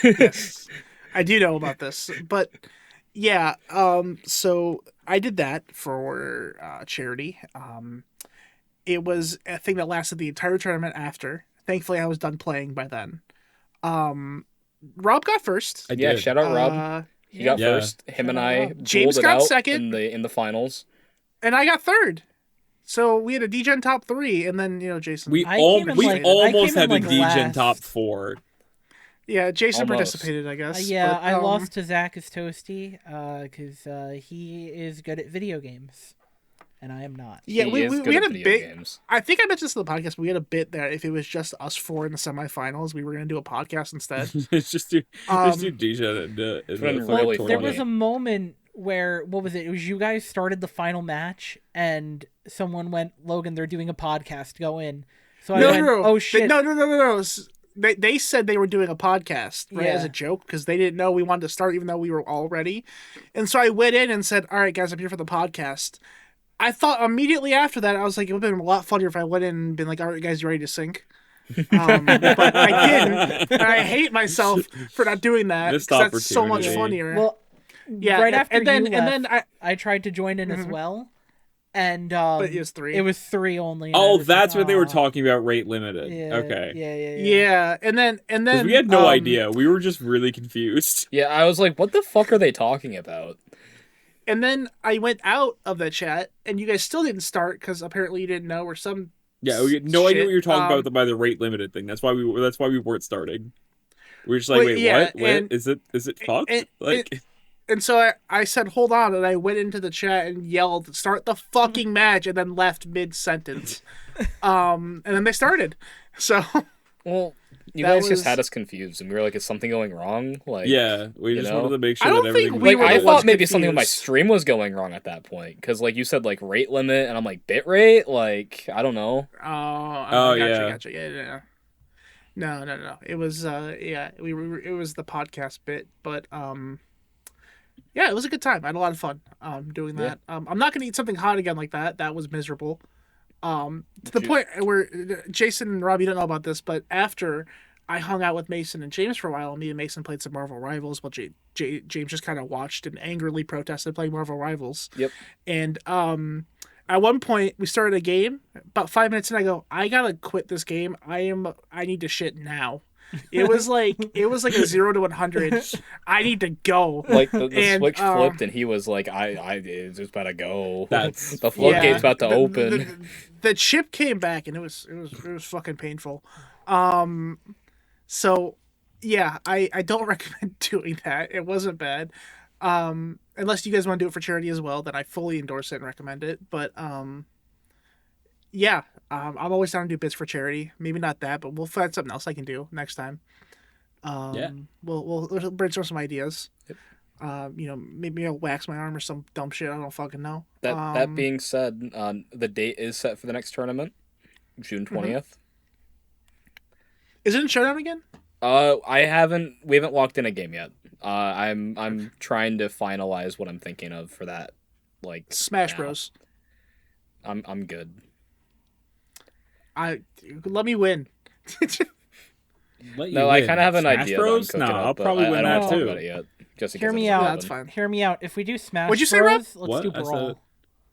Yes. I do know about this. But yeah, so I did that for charity. It was a thing that lasted the entire tournament after. Thankfully I was done playing by then. Rob got first. Yeah, shout out Rob. He got first. Him and I James dueled it got out second in the finals. And I got third. So we had a Degen top 3, and then Jason. We I almost came in, had the like, Degen last. top 4. Yeah, Jason Almost. participated, I guess. Yeah, but, I lost to Zach as Toasty because he is good at video games, and I am not. Yeah, He we is good had at a video bit. games. I think I mentioned this in the podcast, but we had a bit that if it was just us 4 in the semifinals, we were going to do a podcast instead. It's just do Degen and been Well, really there was funny. a moment where what was it? It was you guys started the final match, and someone went, "Logan, they're doing a podcast. Go in." So I went, "Oh shit!" No. They said they were doing a podcast, right, as Yeah. a joke, because they didn't know we wanted to start, even though we were all ready. And so I went in and said, "All right, guys, I'm here for the podcast." I thought immediately after that, I was like, it would have been a lot funnier if I went in and been like, "All right, guys, you ready to sync?" But I didn't. And I hate myself for not doing that. Missed 'Cause that's so much opportunity. funnier. Well, Yeah, right after and then you and left, then I tried to join in as well, and but it was 3. It was 3 only. and I Oh, was that's like, what they were "Aw." talking about, rate limited. Yeah, Okay. Yeah. Yeah, and then Because we had no idea. We were just really confused. Yeah, I was like, what the fuck are they talking about? And then I went out of the chat, and you guys still didn't start because apparently you didn't know, or some. Yeah, we had no idea what you were talking shit, about by the rate limited thing. That's why we weren't starting. We were just like, Well, wait, yeah, what? and- Is it fucked? And so I said, hold on, and I went into the chat and yelled, "Start the fucking match," and then left mid sentence. And then they started. So Well, you That guys just was- had us confused, and we were like, is something going wrong? Like, Yeah, we you just know? wanted to make I sure don't that think everything we was were I the cool. thought ones maybe something with my confused. stream was going wrong at that point, because like you said, like rate limit, and I'm like bit rate, like I don't know. Oh, yeah. gotcha. Yeah. No. It was it was the podcast bit, but yeah, it was a good time. I had a lot of fun doing that. I'm not gonna eat something hot again like that. That was miserable. To the point where Jason and Rob, you don't know about this, but after I hung out with Mason and James for a while, and me and Mason played some Marvel Rivals, while James just kind of watched and angrily protested playing Marvel Rivals. Yep. And at one point we started a game. About 5 minutes in, I go, I gotta quit this game. I need to shit now. It was like a 0 to 100. I need to go. Like the And, switch flipped, and he was like, it's just about to go. That's- the floodgate's about to open. The chip came back, and it was fucking painful. So yeah, I don't recommend doing that. It wasn't bad. Unless you guys want to do it for charity as well, then I fully endorse it and recommend it. But yeah, I'm always down to do bits for charity. Maybe not that, but we'll find something else I can do next time. Yeah. We'll brainstorm some ideas. Maybe I'll wax my arm or some dumb shit. I don't fucking know. That being said, the date is set for the next tournament, June 20th. Is it in Showdown again? We haven't locked in a game yet. I'm trying to finalize what I'm thinking of for that. Like Smash now. Bros. I'm good. Let me win. Let you No, I win. kind of have an Smash idea. Bros? That I'm No, cooking I'll up, but probably I win don't that want to talk too. about it yet. Just in Hear case me it doesn't out. happen. That's fine. Hear me out. If we do Smash What'd you say, Bros, Rob? let's do I Brawl. said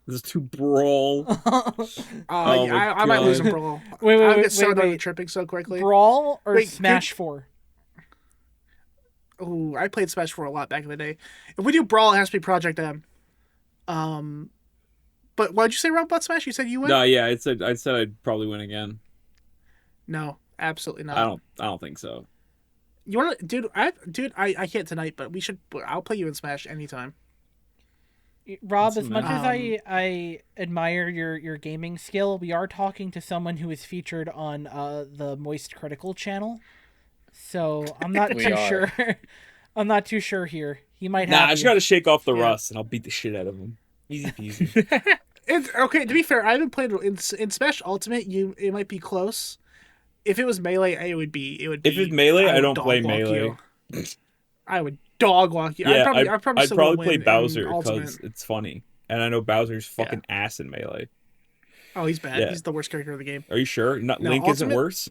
this is too brawl. Oh my I might lose a God. brawl. Wait, I'll get so wait, done wait. with tripping so quickly. Brawl or Wait, Smash 4? Ooh, I played Smash 4 a lot back in the day. If we do Brawl, it has to be Project M. But what did you say, Rob, about Smash? You said you win? No, yeah, I said I'd probably win again. No, absolutely not. I don't think so. You want to, dude? I can't tonight, but we should. I'll play you in Smash anytime. Rob, That's as much as amazing. I admire your gaming skill, we are talking to someone who is featured on the Moist Critical channel. So I'm not We too are. sure. I'm not too sure here. He might Nah, have. I just you. gotta shake off the Yeah. rust, and I'll beat the shit out of him. Easy peasy. It's okay. To be fair, I haven't played in Smash Ultimate. It might be close. If it was melee, it would be. If it's melee, I would don't dog play walk melee. you. I would dog walk you. Yeah, I'd probably I'd still probably win play in Bowser Ultimate. because it's funny, and I know Bowser's fucking ass in melee. Oh, he's bad. Yeah. He's the worst character of the game. Are you sure? No, Link isn't Ultimate- worse?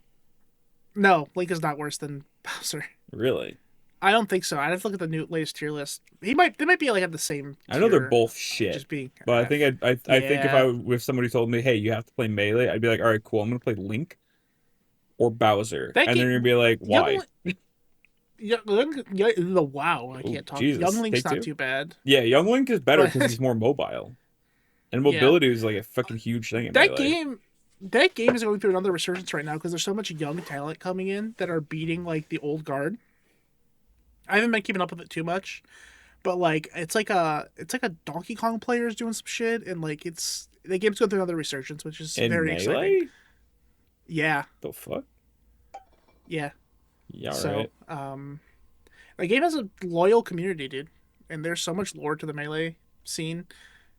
No, Link is not worse than Bowser. Really? I don't think so. I'd have to look at the latest tier list. They might be like at the same. I know they're tier, both shit, Just being. but I think I think if Yeah. if somebody told me, hey, you have to play melee, I'd be like, all right, cool. I'm gonna play Link or Bowser, That and game- they're gonna be like, why? Wow, I can't talk. Jesus, Young Link's take not two? too bad. Yeah, Young Link is better But- because he's more mobile, and Yeah. mobility is like a fucking huge thing in That melee. game is going through another resurgence right now because there's so much young talent coming in that are beating like the old guard. I haven't been keeping up with it too much, but like it's like a Donkey Kong players doing some shit, and like the game's going through another resurgence, which is In very melee, exciting. Yeah, the fuck? yeah. Yeah, So, alright. the game has a loyal community, dude, and there's so much lore to the melee scene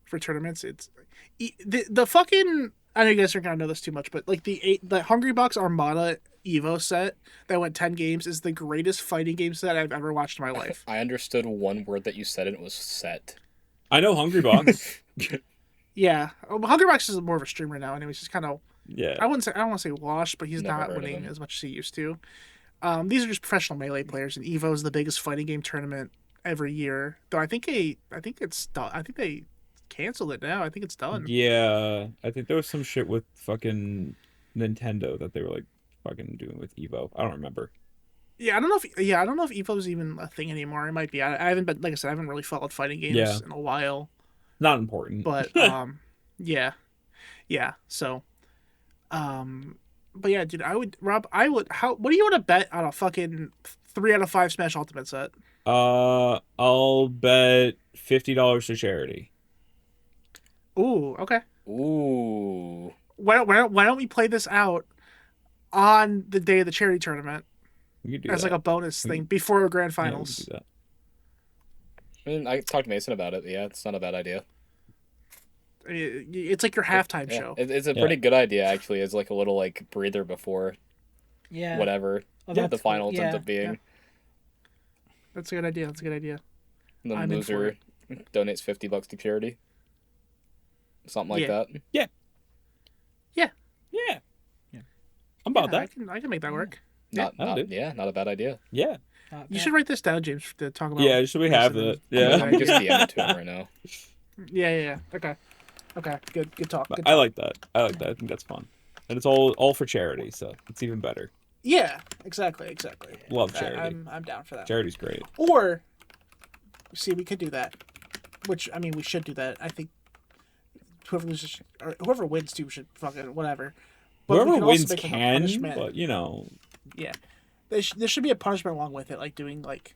for tournaments. It's the fucking. I know you guys aren't gonna know this too much, but like the Hungry Bucks Armada Evo set that went 10 games is the greatest fighting game set I've ever watched in my life. I understood one word that you said, and it was set. I know Hungry Box. Yeah, Hungry Bucks is more of a streamer now, anyways. He's kind of Yeah. I don't want to say washed, but he's Never not heard of winning him. as much as he used to. These are just professional melee players, and Evo is the biggest fighting game tournament every year. Though I think it's done. I think they canceled it now. I think it's done. Yeah, I think there was some shit with fucking Nintendo that they were like fucking doing with Evo. I don't remember. Yeah, I don't know if Evo's even a thing anymore. It might be. I haven't been, like I said, I haven't really followed fighting games Yeah. in a while. Not important. But yeah. So, but yeah, dude, what do you want to bet on a fucking 3 out of 5 Smash Ultimate set? I'll bet $50 to charity. Ooh, okay. Ooh. Why don't we play this out on the day of the charity tournament You could do as that. like a bonus thing before grand Yeah, we could finals? do that. I mean, I talked to Mason about it. Yeah, it's not a bad idea. It's like your halftime Yeah, show. it's a Yeah. pretty good idea, actually. It's like a little like breather before Yeah. whatever Oh, the that's finals cool. ends Yeah. up being. That's a good idea. That's a good idea. And the I'm in for loser donates $50 to charity. Something like Yeah. that. Yeah. I'm about Yeah, that. I can make that work. Not, that'll not do. yeah, not a bad idea. Yeah. Not You bad. should write this down, James, to talk about. Yeah, should we have Mason it? and- Yeah. I'm just DM it to him right now. Yeah. Okay. Good talk. Good I talk. like that. I think that's fun. And it's all for charity, so it's even better. Yeah, exactly. Love charity. I'm down for that. Charity's great. Or, see, we could do that. Which I mean, we should do that. I think whoever loses or whoever wins too should fucking whatever. But we Whoever could also wins make, like, a can, punishment. but you know, Yeah, there should be a punishment along with it, like doing like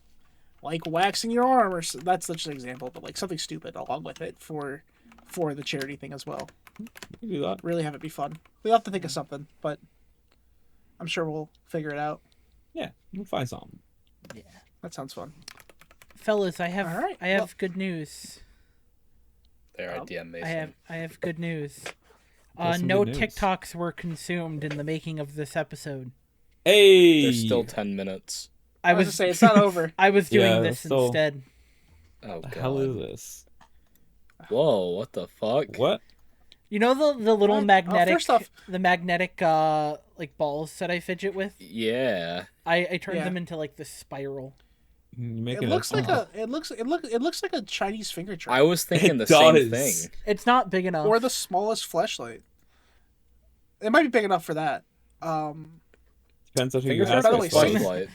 waxing your arm or that's just an example, but like something stupid along with it for the charity thing as well. we can do that. Really have it be fun. We'll have to think of something, but I'm sure we'll figure it out. Yeah, we'll find something. That sounds fun. Fellas, I have All right, I have well- good news. There, I DM Mason. I have good news. What's some No good news? TikToks were consumed in the making of this episode. Hey, There's still 10 minutes. I was to say it's not over. I was doing Yeah, this still- instead. Oh, the God. hell is this? Whoa, what the fuck? What? You know the little What? magnetic First off- the magnetic like balls that I fidget with? Yeah. I turned Yeah. them into like this spiral. You're It making looks like uh-huh. it looks like a Chinese finger trap. I was thinking It the same does. thing. It's not big enough. or the smallest fleshlight. It might be big enough for that. Depends on who Finger you ask. by the trap way, is sick- flashlight.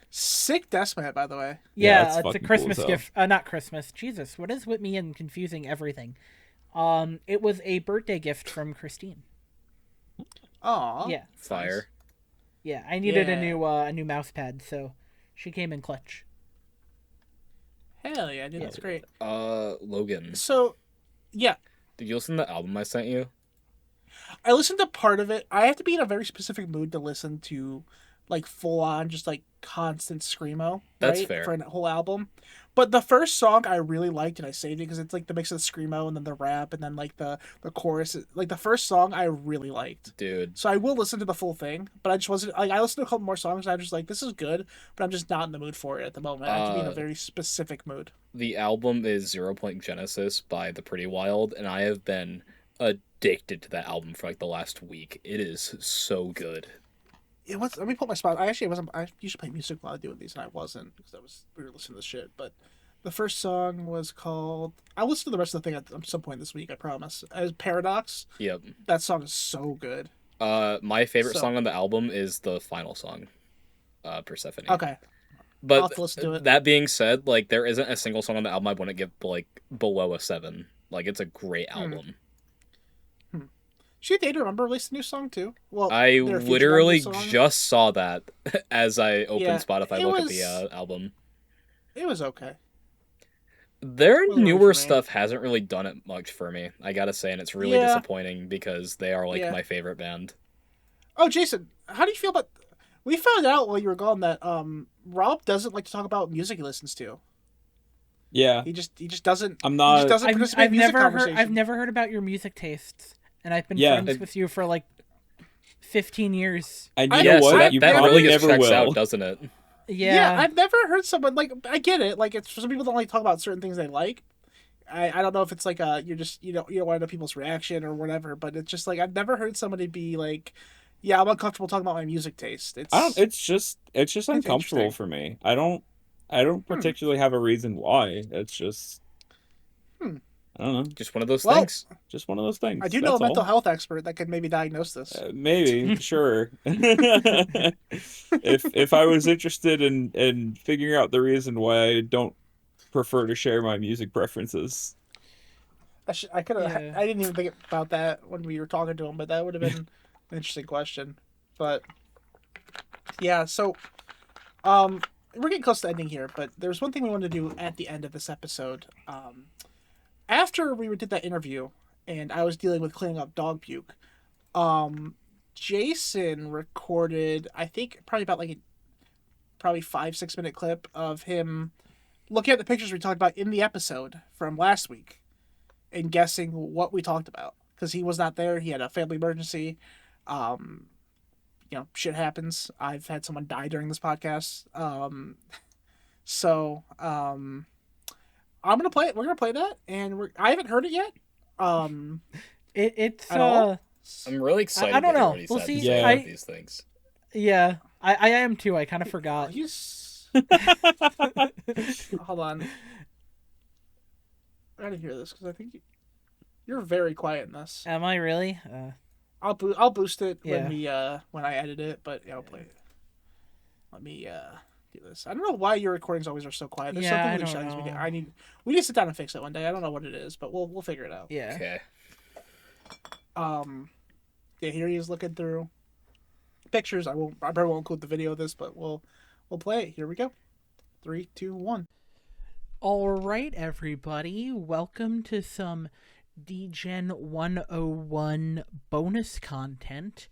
Sick Deathmat, by the way. Yeah, yeah, that's it's a fucking cool Christmas as hell. gift. Not Christmas. Jesus, what is with me and confusing everything? It was a birthday gift from Christine. Aw. Yeah, Fire. yeah. I needed Yeah. a new mouse pad, so she came in clutch. Hell yeah, dude, that's great. Logan. So, yeah, Did you listen to the album I sent you? I listened to part of it. I have to be in a very specific mood to listen to like full on just like constant screamo. That's right? fair. For a whole album. But the first song I really liked, and I saved it because it's like the mix of the screamo and then the rap and then like the chorus. Like the first song I really liked, Dude. so I will listen to the full thing. But I just wasn't like, I listened to a couple more songs and I'm just like, this is good, but I'm just not in the mood for it at the moment. I have to be in a very specific mood. The album is 0 Point Genesis by The Pretty Wild, and I have been addicted to that album for like the last week. It is so good. It was. Let me put my spot. I actually wasn't. I usually play music while I doing these, and I wasn't because we were listening to shit. But the first song was called. I'll listen to the rest of the thing at some point this week. I promise. As Paradox. Yep. That song is so good. My favorite song on the album is the final song, Persephone. Okay. But I'll have to listen to it. That being said, like there isn't a single song on the album I wouldn't give like below a 7. Like it's a great album. She did remember released a new song too. Well, I they're featured on literally the song. just saw that as I opened Spotify it look at was- the album. It was okay. Their Wasn't newer really for me. stuff hasn't really done it much for me. I gotta say, and it's really Yeah. disappointing because they are like Yeah. my favorite band. Oh, Jason, how do you feel about? We found out while you were gone that Rob doesn't like to talk about music he listens to. Yeah. He just doesn't. I'm He not- just doesn't participate in music conversation. I've never heard about your music tastes, and I've been Yeah. friends with you for like 15 years. And you I- know Yeah, what? so that, You that probably really just never checks will. out, doesn't it? Yeah, I've never heard someone like. I get it. Like, it's some people don't like to talk about certain things they like. I don't know if it's like you're just you don't want to know people's reaction or whatever, but it's just like I've never heard somebody be like, yeah, I'm uncomfortable talking about my music taste. It's just uncomfortable interesting. for me. I don't particularly have a reason why. It's just I don't know. Just one of those Well, things. Just one of those things. I do know a that's mental all. health expert that could maybe diagnose this. Maybe, sure. If I was interested in figuring out the reason why I don't prefer to share my music preferences. I could have. Yeah. I didn't even think about that when we were talking to him, but that would have been an interesting question. But yeah, so we're getting close to ending here, but there's one thing we wanted to do at the end of this episode. After we did that interview, and I was dealing with cleaning up dog puke, Jason recorded, I think, probably about like probably 5-6 minute clip of him looking at the pictures we talked about in the episode from last week and guessing what we talked about because he was not there. He had a family emergency. Shit happens. I've had someone die during this podcast. I'm gonna play it. We're gonna play that, and I haven't heard it yet. it's At all? I'm really excited. I don't to hear know. what he We'll said see. to say Yeah. about these things. yeah. I am too. I kind of forgot. Hold on. I gotta hear this because I think you're very quiet in this. Am I really? I'll boost it Yeah. when I edit it, but yeah, I'll play it. Let me do this. I don't know why your recordings always are so quiet. There's Yeah, I something don't really shines. know. We need to sit down and fix it one day. I don't know what it is, but we'll figure it out. Yeah. Okay. Yeah, here he is looking through pictures. I probably won't include the video of this, but we'll play it. Here we go. 3, 2, 1. All right, everybody. Welcome to some Degen 101 bonus content.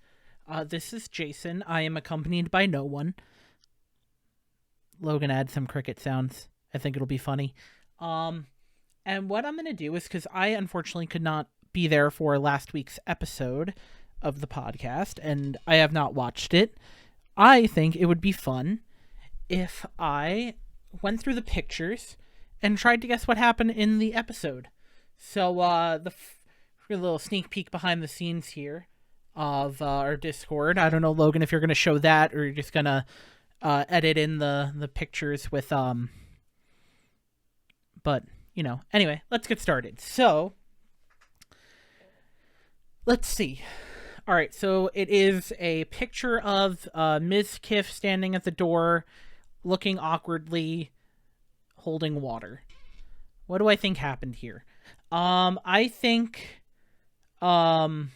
This is Jason. I am accompanied by no one. Logan adds some cricket sounds. I think it'll be funny. And what I'm going to do is, because I unfortunately could not be there for last week's episode of the podcast, and I have not watched it, I think it would be fun if I went through the pictures and tried to guess what happened in the episode. So, a little sneak peek behind the scenes here of our Discord. I don't know, Logan, if you're going to show that or you're just going to edit in the pictures with, but, anyway, let's get started. So, let's see. All right, so it is a picture of Ms. Kiff standing at the door, looking awkwardly, holding water. What do I think happened here? I think, going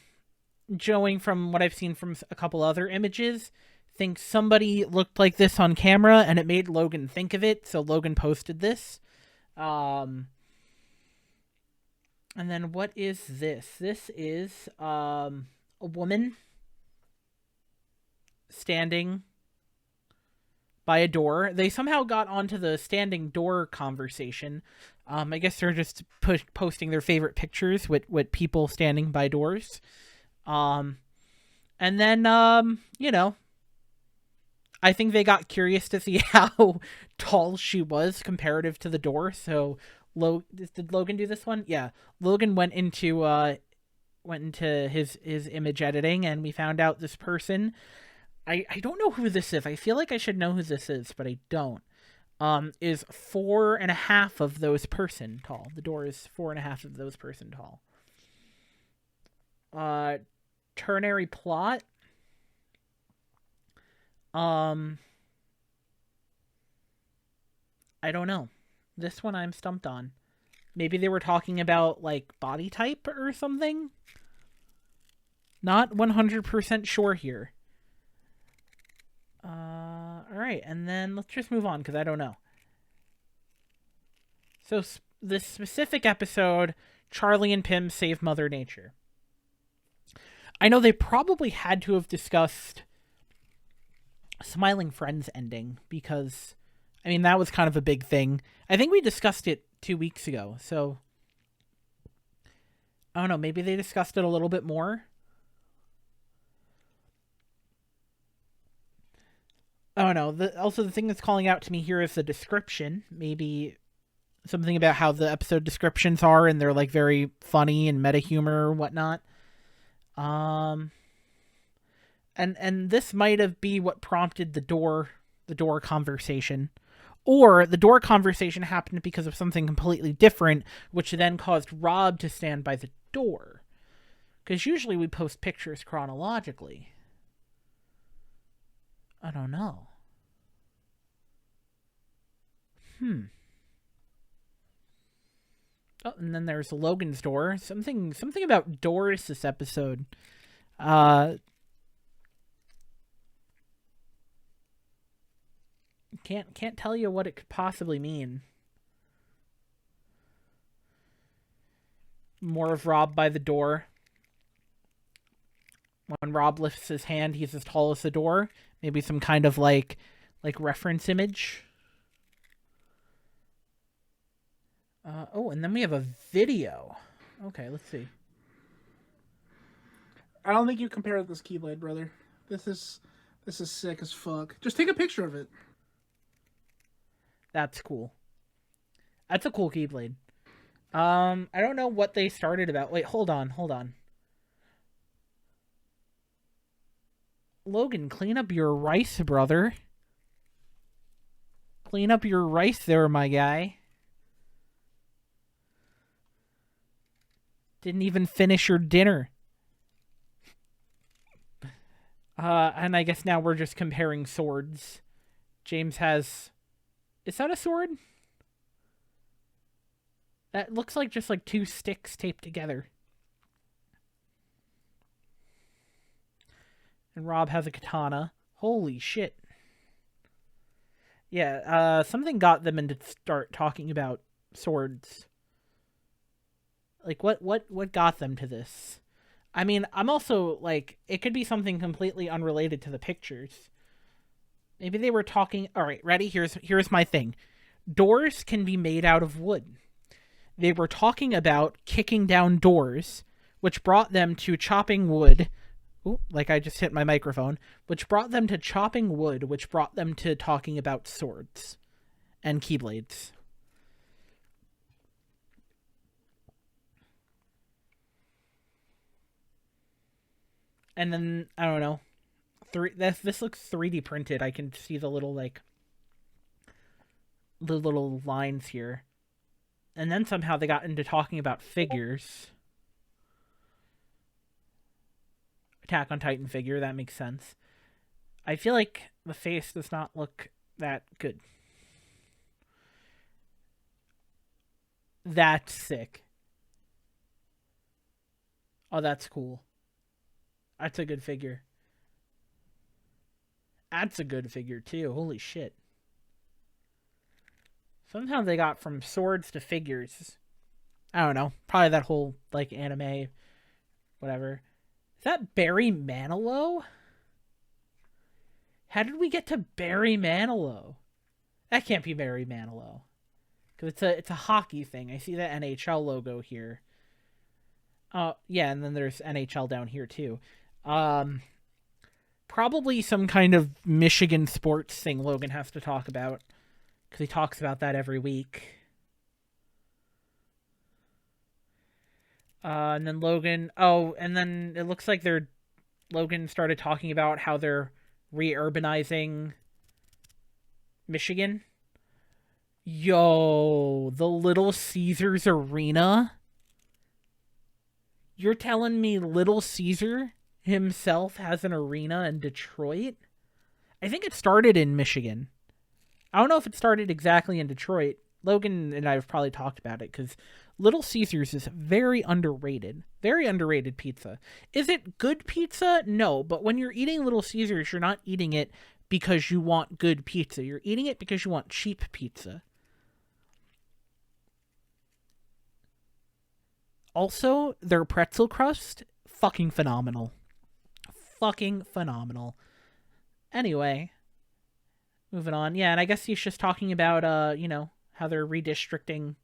from what I've seen from a couple other images, think somebody looked like this on camera, and it made Logan think of it, so Logan posted this. And then what is this? This is, a woman standing by a door. They somehow got onto the standing door conversation. I guess they're just posting their favorite pictures with people standing by doors. And then, I think they got curious to see how tall she was comparative to the door. So, did Logan do this one? Yeah, Logan went into his image editing, and we found out this person. I don't know who this is. I feel like I should know who this is, but I don't. Is 4.5 of those person tall. The door is 4.5 of those person tall. Ternary plot. I don't know. This one I'm stumped on. Maybe they were talking about, like, body type or something? Not 100% sure here. Alright, and then let's just move on, because I don't know. So, this specific episode, Charlie and Pym save Mother Nature. I know they probably had to have discussed Smiling Friends ending, because, I mean, that was kind of a big thing. I think we discussed it 2 weeks ago, so I don't know, maybe they discussed it a little bit more. I don't know. Also, the thing that's calling out to me here is the description. Maybe something about how the episode descriptions are, and they're, like, very funny and meta humor or whatnot. And this might have been what prompted the door conversation. Or the door conversation happened because of something completely different, which then caused Rob to stand by the door. Because usually we post pictures chronologically. I don't know. Oh, and then there's Logan's door. Something about doors this episode. Can't tell you what it could possibly mean. More of Rob by the door. When Rob lifts his hand, he's as tall as the door. Maybe some kind of like reference image. Oh, and then we have a video. Okay, let's see. I don't think you compare this Keyblade, brother. This is sick as fuck. Just take a picture of it. That's cool. That's a cool Keyblade. I don't know what they started about. Wait, hold on. Logan, clean up your rice, brother. Clean up your rice there, my guy. Didn't even finish your dinner. And I guess now we're just comparing swords. James has... Is that a sword? That looks like just like 2 sticks taped together. And Rob has a katana. Holy shit. Yeah, something got them into start talking about swords. Like, what got them to this? I mean, I'm also, like, it could be something completely unrelated to the pictures. Maybe they were talking... Alright, ready? Here's my thing. Doors can be made out of wood. They were talking about kicking down doors, which brought them to chopping wood. Ooh, like I just hit my microphone. Which brought them to chopping wood, which brought them to talking about swords and keyblades. And then, I don't know. This looks 3D printed. I can see the little, like, the little lines here. And then somehow they got into talking about figures. Attack on Titan figure, that makes sense. I feel like the face does not look that good. That's sick. Oh, that's cool. That's a good figure. That's a good figure, too. Holy shit. Somehow they got from swords to figures. I don't know. Probably that whole, like, anime, whatever. Is that Barry Manilow? How did we get to Barry Manilow? That can't be Barry Manilow. Because it's a hockey thing. I see the NHL logo here. Yeah, and then there's NHL down here too. Probably some kind of Michigan sports thing Logan has to talk about. Because he talks about that every week. And then Logan... Oh, and then it looks like Logan started talking about how they're re-urbanizing Michigan. Yo, the Little Caesars Arena? You're telling me Little Caesar himself has an arena in Detroit? I think it started in Michigan. I don't know if it started exactly in Detroit. Logan and I have probably talked about it because Little Caesars is very underrated. Very underrated pizza. Is it good pizza? No, but when you're eating Little Caesars, you're not eating it because you want good pizza. You're eating it because you want cheap pizza. Also, their pretzel crust, fucking phenomenal. Fucking phenomenal. Anyway, moving on. Yeah, and I guess he's just talking about, how they're redistricting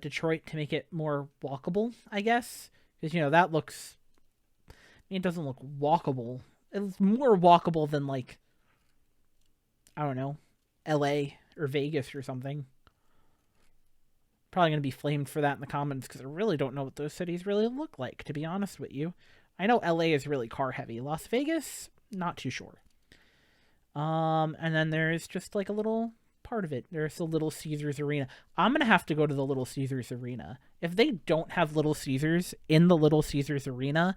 Detroit to make it more walkable, I guess. Because, that looks... it doesn't look walkable. It's more walkable than, like, I don't know, LA or Vegas or something. Probably going to be flamed for that in the comments because I really don't know what those cities really look like, to be honest with you. I know LA is really car heavy. Las Vegas, not too sure. And then there's just like a little part of it. There's the Little Caesars Arena. I'm going to have to go to the Little Caesars Arena. If they don't have Little Caesars in the Little Caesars Arena,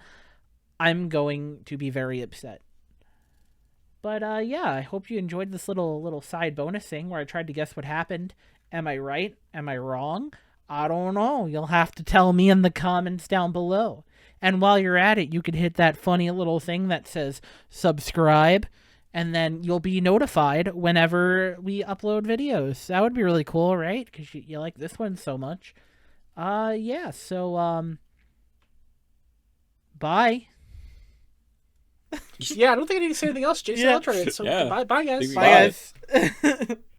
I'm going to be very upset. But yeah, I hope you enjoyed this little side bonus thing where I tried to guess what happened. Am I right? Am I wrong? I don't know. You'll have to tell me in the comments down below. And while you're at it, you could hit that funny little thing that says subscribe, and then you'll be notified whenever we upload videos. That would be really cool, right? Because you like this one so much. Yeah, so, bye. Yeah, I don't think I need to say anything else, Jason. Yeah. I'll try it. So, Yeah. bye, guys. Bye, Bye, guys.